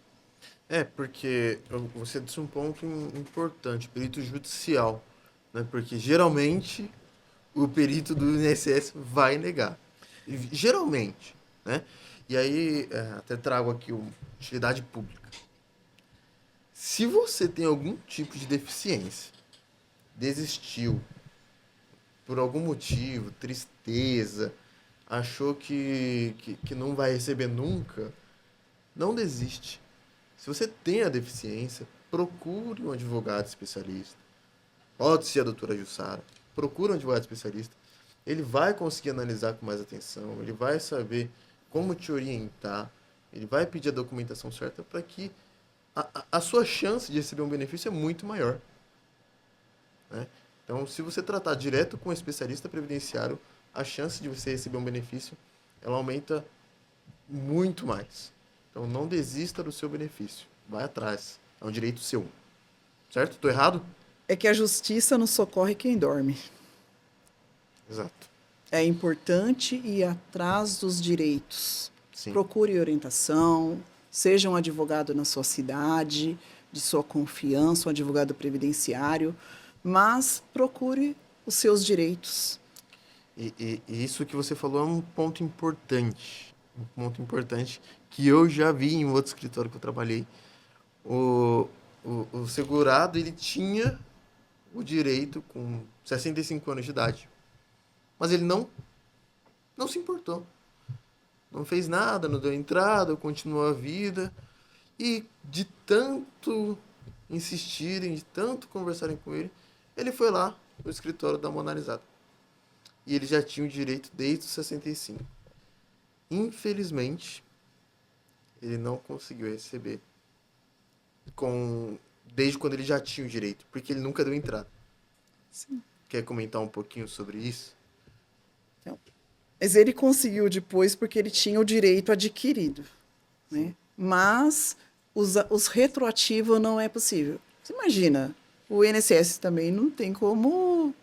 Porque você disse um ponto importante, perito judicial, né? Porque geralmente o perito do INSS vai negar. Geralmente, né? E aí, até trago aqui uma utilidade pública. Se você tem algum tipo de deficiência, desistiu por algum motivo, tristeza, achou que não vai receber nunca, não desiste. Se você tem a deficiência, procure um advogado especialista. Pode ser a doutora Jussara. Procure um advogado especialista. Ele vai conseguir analisar com mais atenção, ele vai saber como te orientar, ele vai pedir a documentação certa para que a sua chance de receber um benefício é muito maior. Né? Então, se você tratar direto com um especialista previdenciário, a chance de você receber um benefício ela aumenta muito mais. Então, não desista do seu benefício. Vai atrás. É um direito seu. Certo? Estou errado? É que a justiça não socorre quem dorme. Exato. É importante ir atrás dos direitos. Sim. Procure orientação, seja um advogado na sua cidade, de sua confiança, um advogado previdenciário, mas procure os seus direitos. E isso que você falou é um ponto importante. Um ponto importante que eu já vi em outro escritório que eu trabalhei. O segurado, ele tinha o direito com 65 anos de idade. Mas ele não se importou. Não fez nada, não deu entrada, continuou a vida. E de tanto insistirem, de tanto conversarem com ele, ele foi lá no escritório dar uma analisada. E ele já tinha o direito desde os 65. Infelizmente, ele não conseguiu receber desde quando ele já tinha o direito, porque ele nunca deu entrada. Sim. Quer comentar um pouquinho sobre isso? Então, mas ele conseguiu depois porque ele tinha o direito adquirido, né? Mas os retroativos não é possível. Você imagina, o INSS também não tem como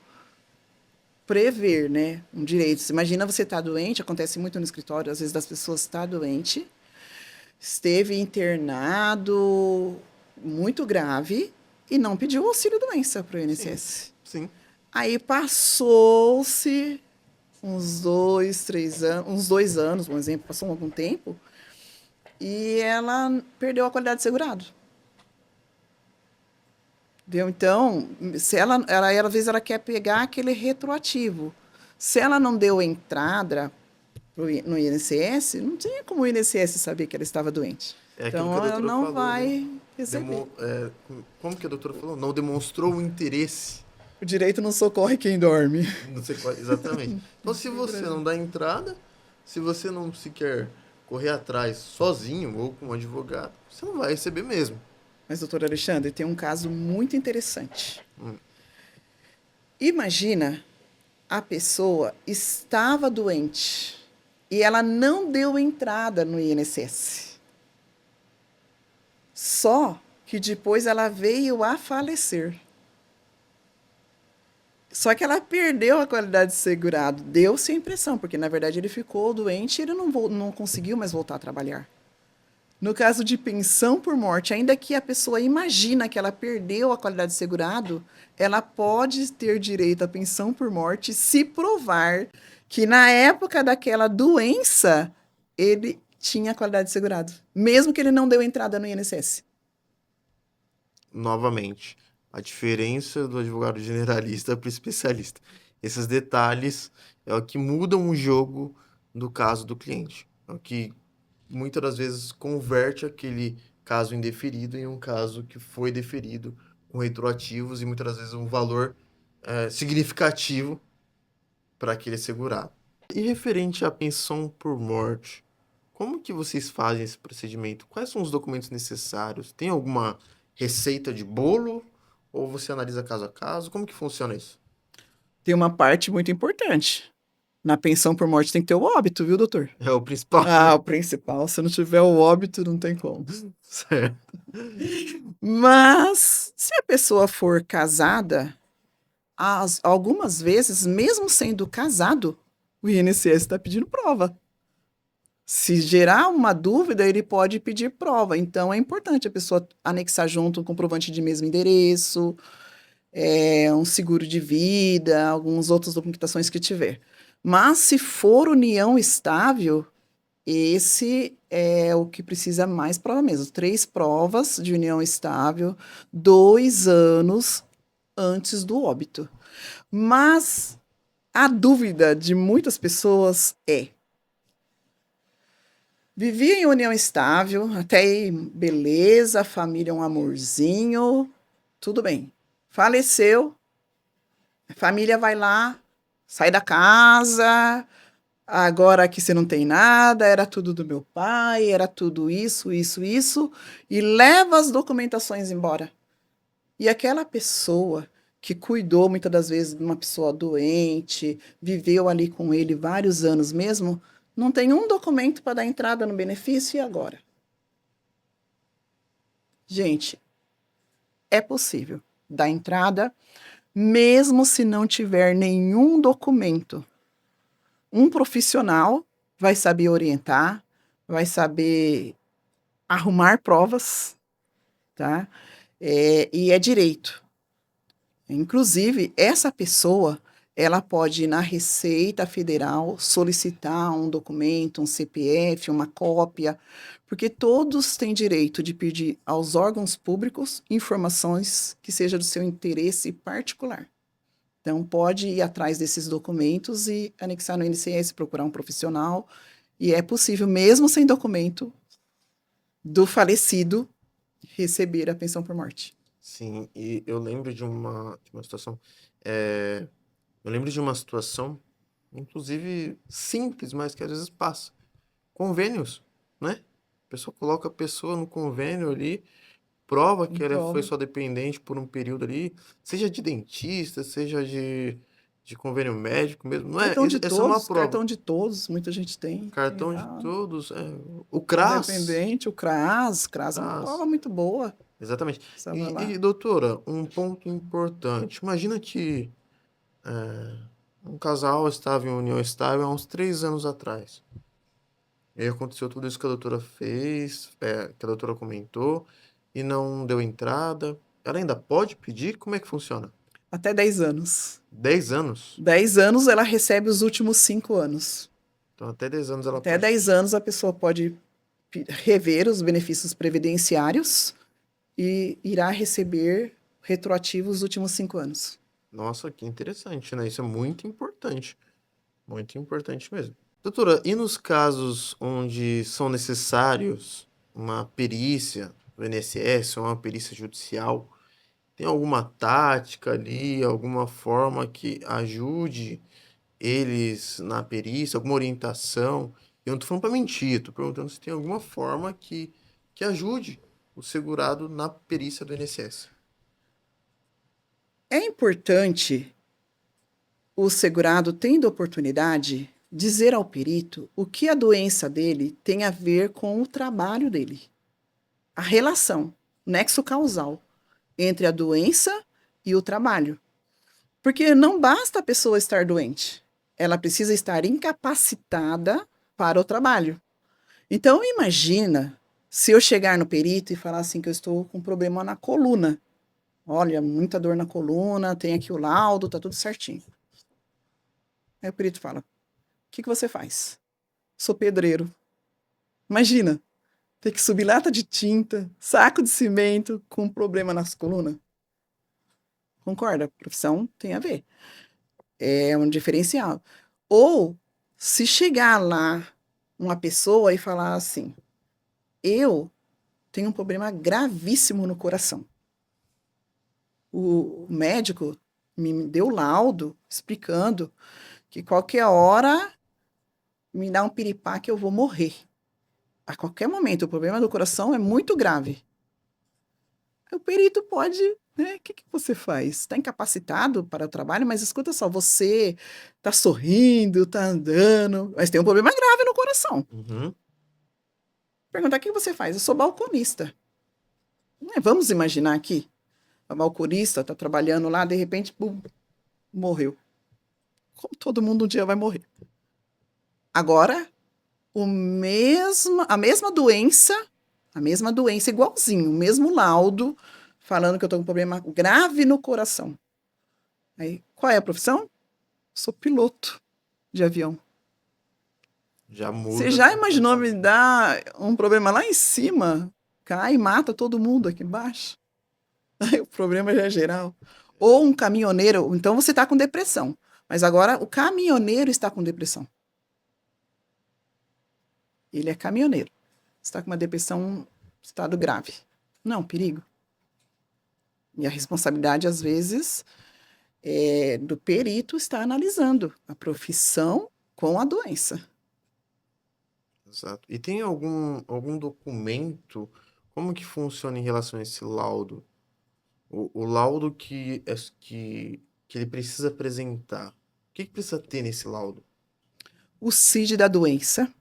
prever, né, um direito. Você imagina você estar doente, acontece muito no escritório, às vezes das pessoas estar doente, esteve internado muito grave e não pediu o auxílio-doença para o INSS. Sim. Aí passou-se uns 2 anos, um exemplo, passou algum tempo, e ela perdeu a qualidade de segurado. Entendeu? Então, se ela, às vezes ela quer pegar aquele retroativo. Se ela não deu entrada no INSS, não tinha como o INSS saber que ela estava doente. É aquilo Então, que a ela doutora não falou, vai né? receber. Como que a doutora falou? Não demonstrou o interesse. O direito não socorre quem dorme. Não sei exatamente. Então, se você não dá entrada, se você não sequer correr atrás sozinho ou com um advogado, você não vai receber mesmo. Mas, doutor Alexandre, tem um caso muito interessante. Hum. Imagina, a pessoa estava doente e ela não deu entrada no INSS. Só que depois ela veio a falecer. Só que ela perdeu a qualidade de segurado. Deu-se a impressão, porque na verdade ele ficou doente e ele não conseguiu mais voltar a trabalhar. No caso de pensão por morte, ainda que a pessoa imagina que ela perdeu a qualidade de segurado, ela pode ter direito à pensão por morte se provar que na época daquela doença ele tinha a qualidade de segurado, mesmo que ele não deu entrada no INSS. Novamente, a diferença do advogado generalista para o especialista. Esses detalhes é o que mudam o jogo do caso do cliente. É o que muitas das vezes converte aquele caso indeferido em um caso que foi deferido com retroativos e muitas das vezes um valor significativo para aquele segurado. E referente à pensão por morte, como que vocês fazem esse procedimento? Quais são os documentos necessários? Tem alguma receita de bolo? Ou você analisa caso a caso? Como que funciona isso? Tem uma parte muito importante. Na pensão por morte tem que ter o óbito, viu, doutor? É o principal. Ah, o principal. Se não tiver o óbito, não tem como. Certo. Mas, se a pessoa for casada, algumas vezes, mesmo sendo casado, o INSS está pedindo prova. Se gerar uma dúvida, ele pode pedir prova. Então, é importante a pessoa anexar junto um comprovante de mesmo endereço, um seguro de vida, algumas outras documentações que tiver. Mas, se for união estável, esse é o que precisa mais prova mesmo. 3 provas de união estável, 2 anos antes do óbito. Mas a dúvida de muitas pessoas é: Vivia em união estável, até aí, beleza, família é um amorzinho, tudo bem. Faleceu, a família vai lá, sai da casa, agora aqui você não tem nada, era tudo do meu pai, era tudo isso, isso, isso, e leva as documentações embora. E aquela pessoa que cuidou muitas das vezes de uma pessoa doente, viveu ali com ele vários anos mesmo, não tem um documento para dar entrada no benefício e agora? Gente, é possível dar entrada, mesmo se não tiver nenhum documento. Um profissional vai saber orientar, vai saber arrumar provas, tá? E é direito. Inclusive, essa pessoa, ela pode ir na Receita Federal solicitar um documento, um CPF, uma cópia, porque todos têm direito de pedir aos órgãos públicos informações que sejam do seu interesse particular. Então, pode ir atrás desses documentos e anexar no INSS, procurar um profissional, e é possível, mesmo sem documento, do falecido receber a pensão por morte. Sim, e eu lembro de uma situação, é, eu lembro de uma situação, inclusive simples, mas que às vezes passa. Convênios, né? A pessoa coloca a pessoa no convênio ali, prova que ela foi Prova. só dependente por um período ali, seja de dentista, seja de convênio médico mesmo, não é? Essa é uma prova. Cartão de todos, muita gente tem. Cartão de Ah, todos, o são CRAS, dependente, o CRAS é uma prova CRAS, muito boa. exatamente. Você vai E, lá. doutora, um ponto importante. Imagina que um casal estava em união estável há uns 3 anos atrás. E aí aconteceu tudo isso que a doutora fez, que a doutora comentou, e não deu entrada. Ela ainda pode pedir? Como é que funciona? Até 10 anos. 10 anos? 10 anos ela recebe os últimos 5 anos. Então, até 10 anos ela Até pode 10 pedir. anos a pessoa pode rever os benefícios previdenciários e irá receber retroativo os últimos 5 anos. Nossa, que interessante, né? Isso é muito importante. Muito importante mesmo. Doutora, e nos casos onde são necessários uma perícia do INSS ou uma perícia judicial, tem alguma tática ali, alguma forma que ajude eles na perícia, alguma orientação? Eu não tô falando para mentir, tô perguntando se tem alguma forma que ajude o segurado na perícia do INSS. É importante o segurado, tendo oportunidade, dizer ao perito o que a doença dele tem a ver com o trabalho dele. A relação, nexo causal entre a doença e o trabalho. Porque não basta a pessoa estar doente, ela precisa estar incapacitada para o trabalho. Então, imagina se eu chegar no perito e falar assim que eu estou com problema na coluna. Olha, muita dor na coluna, tem aqui o laudo, tá tudo certinho. Aí o perito fala: o que que você faz? Sou pedreiro. Imagina, ter que subir lata de tinta, saco de cimento com um problema nas colunas. Concorda? Profissão tem a ver. É um diferencial. Ou se chegar lá uma pessoa e falar assim: eu tenho um problema gravíssimo no coração. O médico me deu laudo explicando que qualquer hora me dá um piripá que eu vou morrer. A qualquer momento, o problema do coração é muito grave. O perito pode, né? O que que você faz? Está incapacitado para o trabalho, mas escuta só, você está sorrindo, está andando, mas tem um problema grave no coração. Uhum. Perguntar o que você faz? Eu sou balconista. Né, vamos imaginar aqui, a balconista está trabalhando lá, de repente, pum, morreu. Como todo mundo um dia vai morrer. Agora, a mesma doença, igualzinho, o mesmo laudo, falando que eu estou com um problema grave no coração. Aí, qual é a profissão? Sou piloto de avião. Já Você muda já imaginou me completamente. dar um problema lá em cima? Cai e mata todo mundo aqui embaixo. Aí o problema já é geral. Ou um caminhoneiro, então você está com depressão. Mas agora o caminhoneiro está com depressão. Ele é caminhoneiro. Está com uma depressão, estado grave. Não, perigo. E a responsabilidade, às vezes, é do perito estar analisando a profissão com a doença. Exato. E tem algum documento, como que funciona em relação a esse laudo? O laudo que ele precisa apresentar. O que precisa ter nesse laudo? O CID da doença,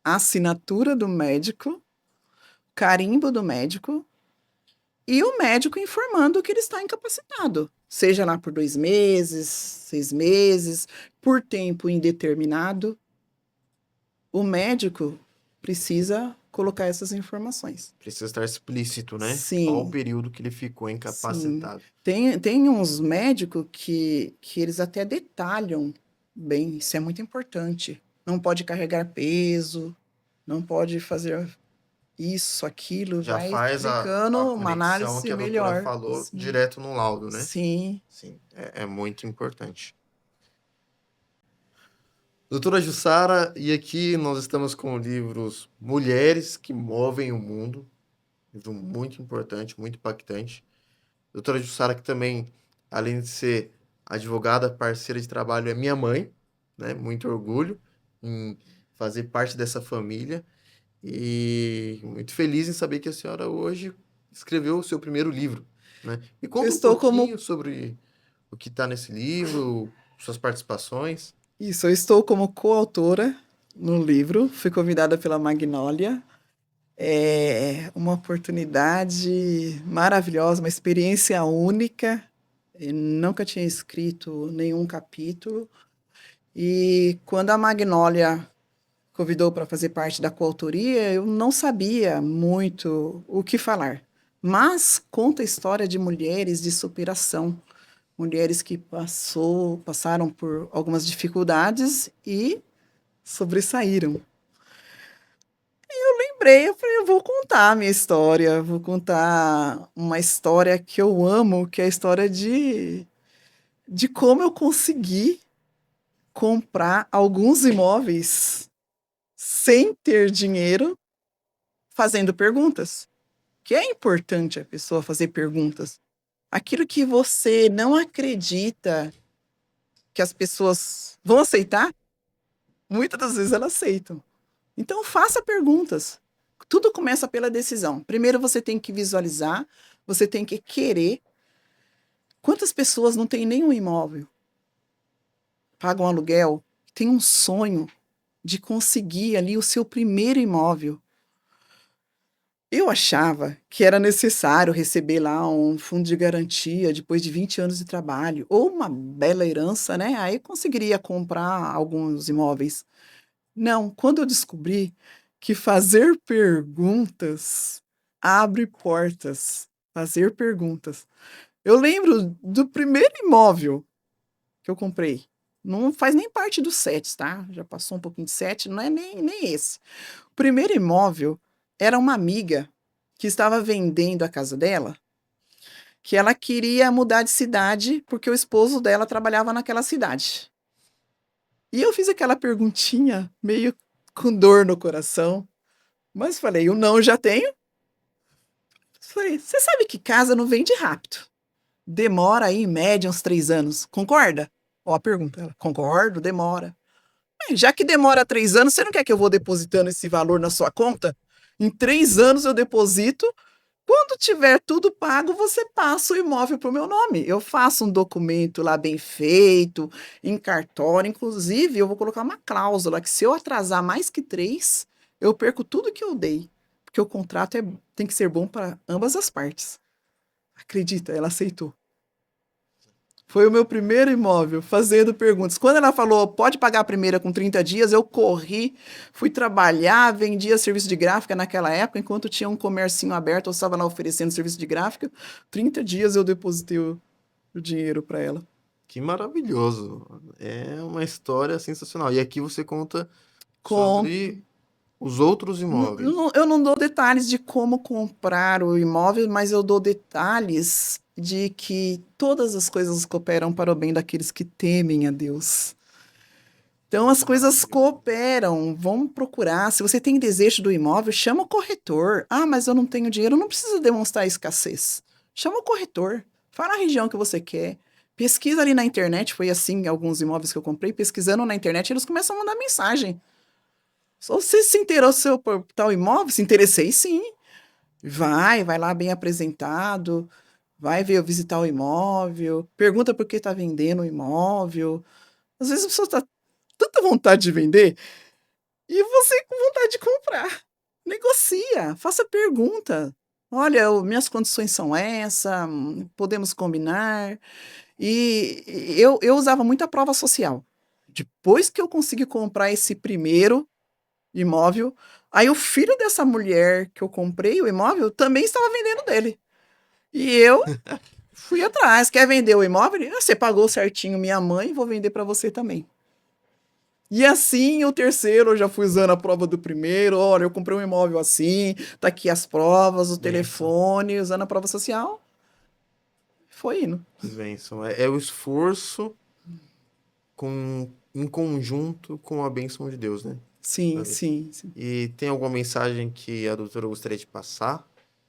a assinatura do médico, carimbo do médico e o médico informando que ele está incapacitado, seja lá por 2 meses, 6 meses, por tempo indeterminado. O médico precisa colocar essas informações. Precisa estar explícito, né? Qual o Sim, período que ele ficou sim. incapacitado. Tem uns médicos que eles até detalham bem, isso é muito importante. Não pode carregar peso, não pode fazer isso, aquilo, Já vai faz a explicando uma conexão que análise a doutora melhor. falou Sim, direto no laudo, né? sim. Sim, é muito importante. Doutora Jussara, e aqui nós estamos com livros Mulheres que Movem o Mundo, livro muito importante, muito impactante. Doutora Jussara, que também, além de ser advogada, parceira de trabalho, é minha mãe, né? Muito orgulho em fazer parte dessa família e muito feliz em saber que a senhora hoje escreveu o seu primeiro livro, né? Me Eu conta um estou como pouquinho sobre o que está nesse livro, suas participações. isso, eu estou como coautora no livro, fui convidada pela Magnólia. É uma oportunidade maravilhosa, uma experiência única. Eu nunca tinha escrito nenhum capítulo. E quando a Magnólia convidou para fazer parte da coautoria, eu não sabia muito o que falar. Mas conta a história de mulheres de superação, mulheres que passaram por algumas dificuldades e sobressaíram. Lembrei, eu falei, eu vou contar a minha história, vou contar uma história que eu amo, que é a história de como eu consegui comprar alguns imóveis sem ter dinheiro, fazendo perguntas. Que é importante a pessoa fazer perguntas. Aquilo que você não acredita que as pessoas vão aceitar, muitas das vezes elas aceitam. Então, faça perguntas. Tudo começa pela decisão. Primeiro, você tem que visualizar, você tem que querer. Quantas pessoas não têm nenhum imóvel, pagam aluguel, tem um sonho de conseguir ali o seu primeiro imóvel? Eu achava que era necessário receber lá um fundo de garantia depois de 20 anos de trabalho, ou uma bela herança, né? Aí conseguiria comprar alguns imóveis. Não, quando eu descobri que fazer perguntas abre portas. Fazer perguntas. Eu lembro do primeiro imóvel que eu comprei. Não faz nem parte dos sete, tá? Já passou um pouquinho de sete, não é nem esse. O primeiro imóvel era uma amiga que estava vendendo a casa dela, que ela queria mudar de cidade porque o esposo dela trabalhava naquela cidade. E eu fiz aquela perguntinha meio com dor no coração, mas falei, o não eu já tenho. Falei, você sabe que casa não vende rápido. Demora aí, em média, uns 3 anos. Concorda? Ó, a pergunta. Ela, concordo, demora. Já que demora 3 anos, você não quer que eu vou depositando esse valor na sua conta? Em 3 anos eu deposito. Quando tiver tudo pago, você passa o imóvel para o meu nome. Eu faço um documento lá bem feito, em cartório. Inclusive, eu vou colocar uma cláusula que se eu atrasar mais que 3, eu perco tudo que eu dei. Porque o contrato tem que ser bom para ambas as partes. Acredita, ela aceitou. Foi o meu primeiro imóvel, fazendo perguntas. Quando ela falou, pode pagar a primeira com 30 dias, eu corri, fui trabalhar, vendia serviço de gráfica naquela época, enquanto tinha um comercinho aberto, eu estava lá oferecendo serviço de gráfica. 30 dias eu depositei o dinheiro para ela. Que maravilhoso! É uma história sensacional. E aqui você conta Com, sobre os outros imóveis. eu não dou detalhes de como comprar o imóvel, mas eu dou detalhes de que todas as coisas cooperam para o bem daqueles que temem a Deus. Então as coisas cooperam, vamos procurar. Se você tem desejo do imóvel, chama o corretor. Ah, mas eu não tenho dinheiro, não precisa demonstrar escassez. Chama o corretor, fala a região que você quer. Pesquisa ali na internet, foi assim, alguns imóveis que eu comprei, pesquisando na internet, eles começam a mandar mensagem. Só você se inteirou seu por tal imóvel? Se interessei, sim. Vai lá bem apresentado, vai ver, visitar o imóvel, pergunta por que está vendendo o imóvel. Às vezes a pessoa está tanta vontade de vender e você com vontade de comprar. Negocia, faça pergunta. Olha, minhas condições são essa, podemos combinar. E eu usava muita prova social. Depois que eu consegui comprar esse primeiro imóvel, aí o filho dessa mulher que eu comprei o imóvel também estava vendendo dele. E eu fui atrás. Quer vender o imóvel? Ah, você pagou certinho minha mãe, vou vender para você também. E assim, o terceiro, eu já fui usando a prova do primeiro. Olha, eu comprei um imóvel assim, tá aqui as provas, o Benção, telefone, usando a prova social. Foi indo. benção. É o esforço em conjunto com a bênção de Deus, né? Sim, Sabe? sim, sim. E tem alguma mensagem que a doutora gostaria de passar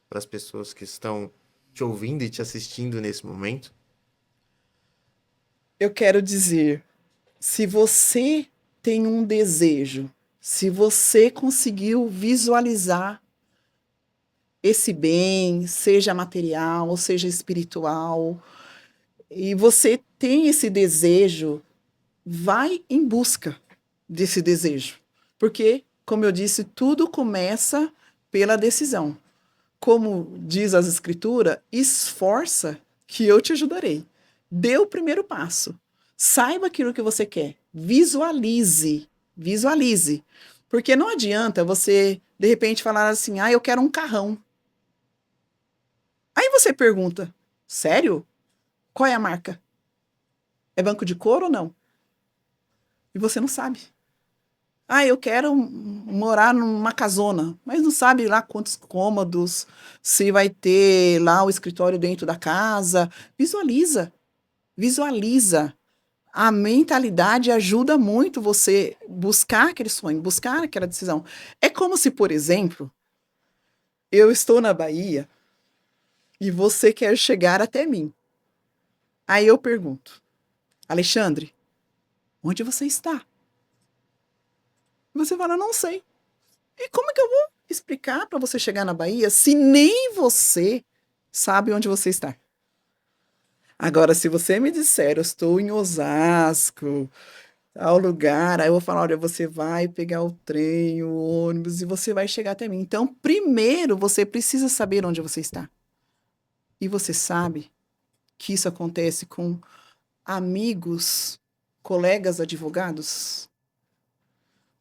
para as pessoas que estão te ouvindo e te assistindo nesse momento? Eu quero dizer, se você tem um desejo, se você conseguiu visualizar esse bem, seja material ou seja espiritual, e você tem esse desejo, vai em busca desse desejo. Porque, como eu disse, tudo começa pela decisão. Como diz as escrituras, esforça que eu te ajudarei. Dê o primeiro passo. Saiba aquilo que você quer. Visualize. Visualize. Porque não adianta você, de repente, falar assim: ah, eu quero um carrão. Aí você pergunta: sério? Qual é a marca? É banco de couro ou não? E você não sabe. Ah, eu quero morar numa casona, mas não sabe lá quantos cômodos, se vai ter lá o escritório dentro da casa. Visualiza, visualiza. A mentalidade ajuda muito você buscar aquele sonho, buscar aquela decisão. É como se, por exemplo, eu estou na Bahia e você quer chegar até mim. Aí eu pergunto, Alexandre, onde você está? Você fala, não sei. E como é que eu vou explicar para você chegar na Bahia se nem você sabe onde você está? Agora, se você me disser, eu estou em Osasco, tal lugar, aí eu vou falar, olha, você vai pegar o trem, o ônibus e você vai chegar até mim. Então, primeiro você precisa saber onde você está. E você sabe que isso acontece com amigos, colegas advogados?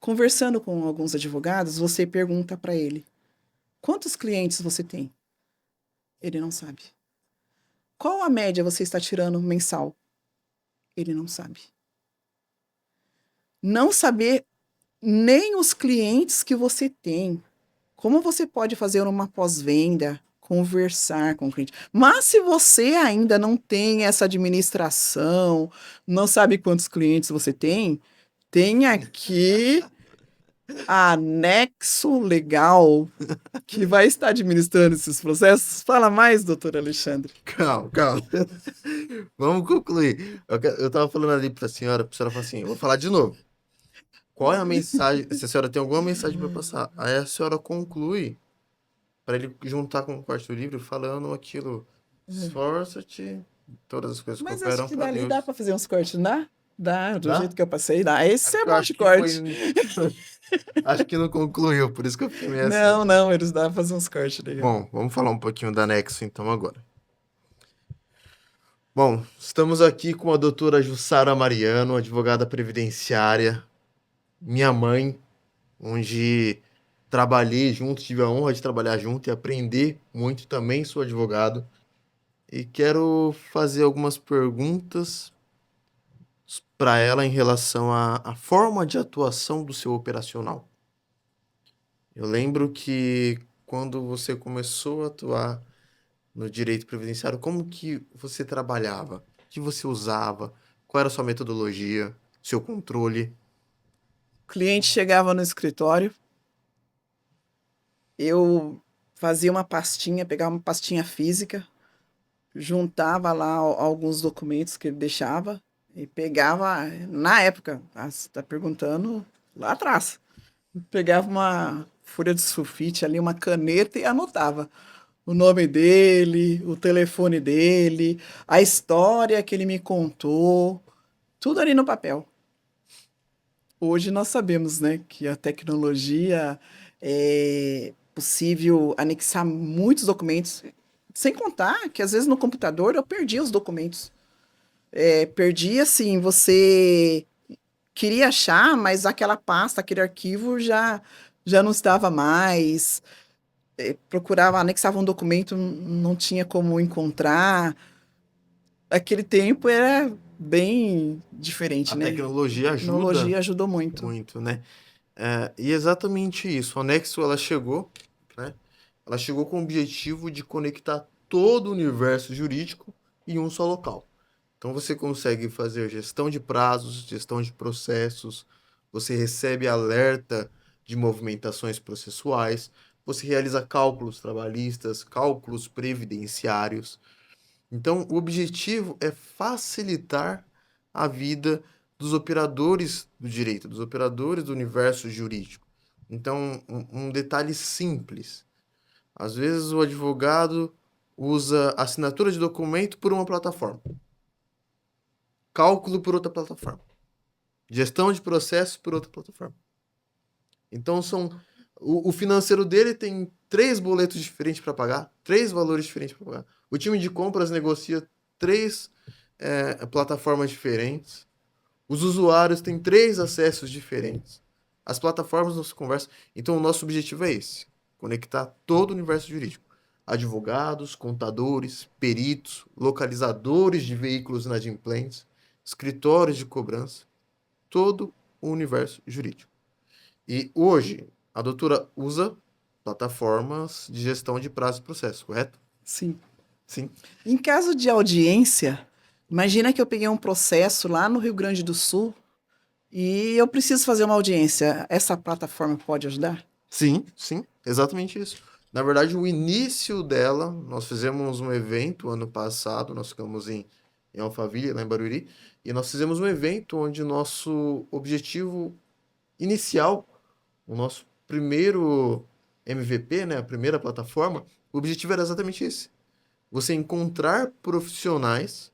Conversando com alguns advogados, você pergunta para ele: quantos clientes você tem? Ele não sabe. Qual a média você está tirando mensal? Ele não sabe. Não saber nem os clientes que você tem. Como você pode fazer uma pós-venda, conversar com o cliente? Mas se você ainda não tem essa administração, não sabe quantos clientes você tem aqui anexo legal que vai estar administrando esses processos. Fala mais, doutor Alexandre. Calma, calma. Vamos concluir. Eu tava falando ali pra senhora falar assim, eu vou falar de novo. Qual é a mensagem? Se a senhora tem alguma mensagem para passar, aí a senhora conclui para ele juntar com o quarto livro falando aquilo. Esforça-te, todas as coisas Mas acho cooperam que para dali dá Deus. para fazer uns cortes, não dá? Dá, do Dá? jeito que eu passei, dá. É Esse é porque eu bom acho de que foi. corte. Acho que não concluiu, por isso que eu fiquei meio assim. Não, não, eles dá pra fazer uns cortes legal. Bom, vamos falar um pouquinho da Nexo então agora. Bom, estamos aqui com a doutora Jussara Mariano, advogada previdenciária, minha mãe, onde trabalhei junto, tive a honra de trabalhar junto e aprender muito também, sou advogado. E quero fazer algumas perguntas para ela em relação à forma de atuação do seu operacional. Eu lembro que quando você começou a atuar no direito previdenciário, como que você trabalhava? O que você usava? Qual era a sua metodologia? Seu controle? cliente chegava no escritório, eu fazia uma pastinha, pegava uma pastinha física, juntava lá alguns documentos que ele deixava e pegava, na época, você está perguntando lá atrás, pegava uma folha de sulfite ali, uma caneta e anotava o nome dele, o telefone dele, a história que ele me contou, tudo ali no papel. Hoje nós sabemos, né, que a tecnologia é possível anexar muitos documentos, sem contar que às vezes no computador eu perdi os documentos. Perdi assim, você queria achar, mas aquela pasta, aquele arquivo já não estava mais. Procurava, anexava um documento, não tinha como encontrar. Aquele tempo era bem A diferente, né? A tecnologia ajuda tecnologia ajudou muito. muito, né? E exatamente isso. O Nexo, ela chegou, né? Ela chegou com o objetivo de conectar todo o universo jurídico em um só local. Então você consegue fazer gestão de prazos, gestão de processos, você recebe alerta de movimentações processuais, você realiza cálculos trabalhistas, cálculos previdenciários. Então, o objetivo é facilitar a vida dos operadores do direito, dos operadores do universo jurídico. Então, um detalhe simples. Às vezes o advogado usa assinatura de documento por uma plataforma, cálculo por outra plataforma, gestão de processos por outra plataforma. Então, o financeiro dele tem três boletos diferentes para pagar, três valores diferentes para pagar. O time de compras negocia três plataformas diferentes. Os usuários têm três acessos diferentes. As plataformas não se conversam. Então, o nosso objetivo é esse: conectar todo o universo jurídico. Advogados, contadores, peritos, localizadores de veículos inadimplentes, escritórios de cobrança, todo o universo jurídico. E hoje, a doutora usa plataformas de gestão de prazo e processo, correto? Sim. Sim. Em caso de audiência, imagina que eu peguei um processo lá no Rio Grande do Sul e eu preciso fazer uma audiência. Essa plataforma pode ajudar? Sim, sim, exatamente isso. Na verdade, o início dela, nós fizemos um evento ano passado, nós ficamos em Alphaville, lá em Barueri, e nós fizemos um evento onde o nosso objetivo inicial, o nosso primeiro MVP, né, a primeira plataforma, o objetivo era exatamente esse: você encontrar profissionais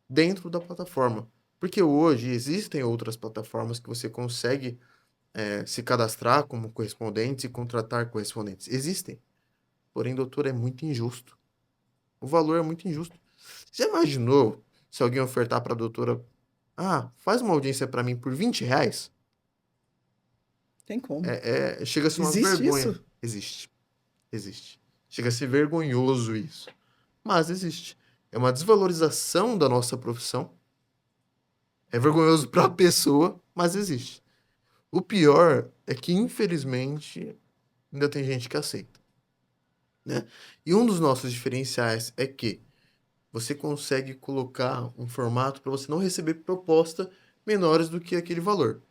dentro da plataforma. Porque hoje existem outras plataformas que você consegue se cadastrar como correspondentes e contratar correspondentes. Existem. Porém, doutor, é muito injusto. O valor é muito injusto. Você imaginou se alguém ofertar para a doutora, faz uma audiência para mim por R$ 20? Tem como. Chega a ser uma Existe vergonha. isso? Existe. Existe. Chega a ser vergonhoso isso. Mas existe. É uma desvalorização da nossa profissão. É vergonhoso para a pessoa, mas existe. O pior é que, infelizmente, ainda tem gente que aceita, né? E um dos nossos diferenciais é que você consegue colocar um formato para você não receber proposta menores do que aquele valor.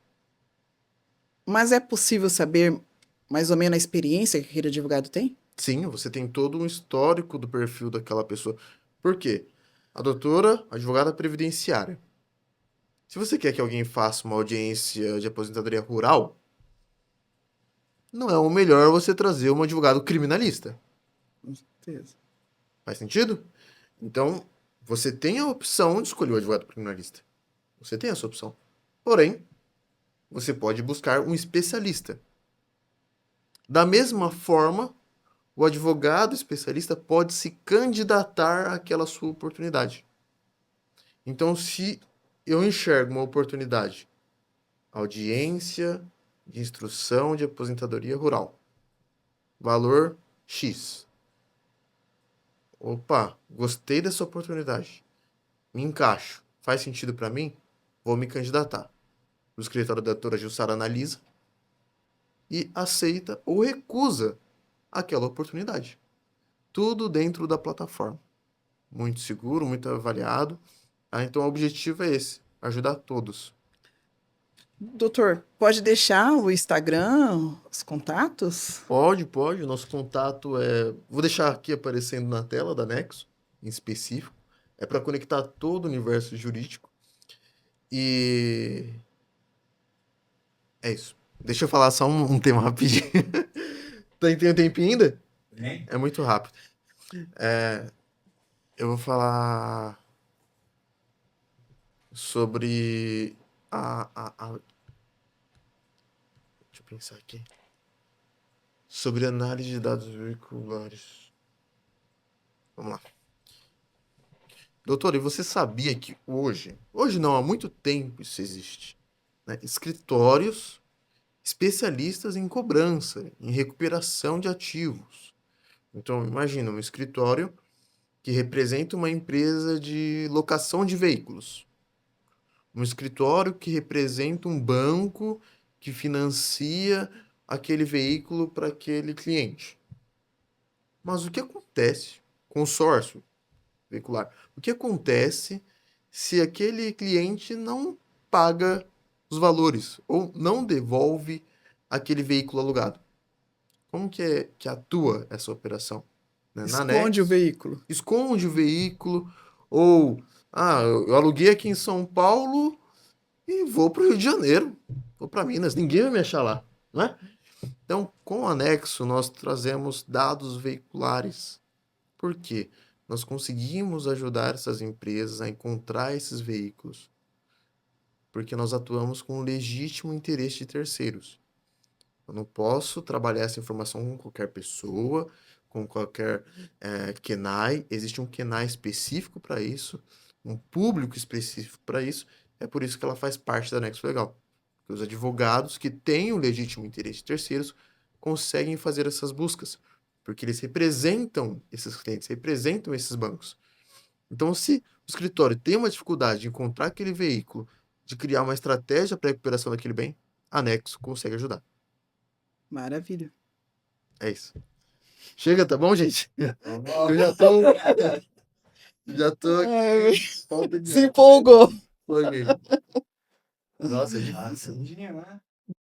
Mas é possível saber mais ou menos a experiência que aquele advogado tem? Sim, você tem todo um histórico do perfil daquela pessoa. Por quê? A doutora, advogada previdenciária. Se você quer que alguém faça uma audiência de aposentadoria rural, não é o melhor você trazer um advogado criminalista. Com certeza. Faz sentido? Então, você tem a opção de escolher o advogado criminalista. Você tem essa opção. Porém, você pode buscar um especialista. Da mesma forma, o advogado especialista pode se candidatar àquela sua oportunidade. Então, se eu enxergo uma oportunidade, audiência de instrução de aposentadoria rural, valor X. Opa, gostei dessa oportunidade. Me encaixo. Faz sentido para mim? Vou me candidatar. O escritório da doutora Jussara analisa e aceita ou recusa aquela oportunidade. Tudo dentro da plataforma. Muito seguro, muito avaliado. Então, o objetivo é esse: ajudar todos. Doutor, pode deixar o Instagram, os contatos? Pode. O nosso contato é. Vou deixar aqui aparecendo na tela da Nexo, em específico. É para conectar todo o universo jurídico. E é isso. Deixa eu falar só um tema rapidinho. Tem um tempinho ainda? Tem? É muito rápido. É, eu vou falar sobre deixa eu pensar aqui. Sobre análise de dados veiculares. Vamos lá. Doutor, e você sabia que hoje não, há muito tempo isso existe, né? Escritórios especialistas em cobrança, em recuperação de ativos. Então, imagina um escritório que representa uma empresa de locação de veículos, um escritório que representa um banco que financia aquele veículo para aquele cliente. Mas o que acontece? Consórcio veicular. O que acontece se aquele cliente não paga os valores ou não devolve aquele veículo alugado? Como que atua essa operação? Né? Na Esconde o Nex, veículo. esconde o veículo ou eu aluguei aqui em São Paulo e vou para o Rio de Janeiro, vou para Minas, ninguém vai me achar lá, né? Então, com o anexo, nós trazemos dados veiculares. Por quê? Nós conseguimos ajudar essas empresas a encontrar esses veículos, porque nós atuamos com o legítimo interesse de terceiros. Eu não posso trabalhar essa informação com qualquer pessoa, com qualquer KENAI. Existe um KENAI específico para isso, um público específico para isso. É por isso que ela faz parte da Nexo Legal. Porque os advogados que têm o legítimo interesse de terceiros conseguem fazer essas buscas, porque eles representam esses clientes, representam esses bancos. Então, se o escritório tem uma dificuldade de encontrar aquele veículo, de criar uma estratégia para a recuperação daquele bem, a Nexo consegue ajudar. Maravilha. É isso. Chega, tá bom, gente? Eu já tô. Já tô Ai, falta de se empolgou. ar. Nossa, é difícil. Rapidinho, né?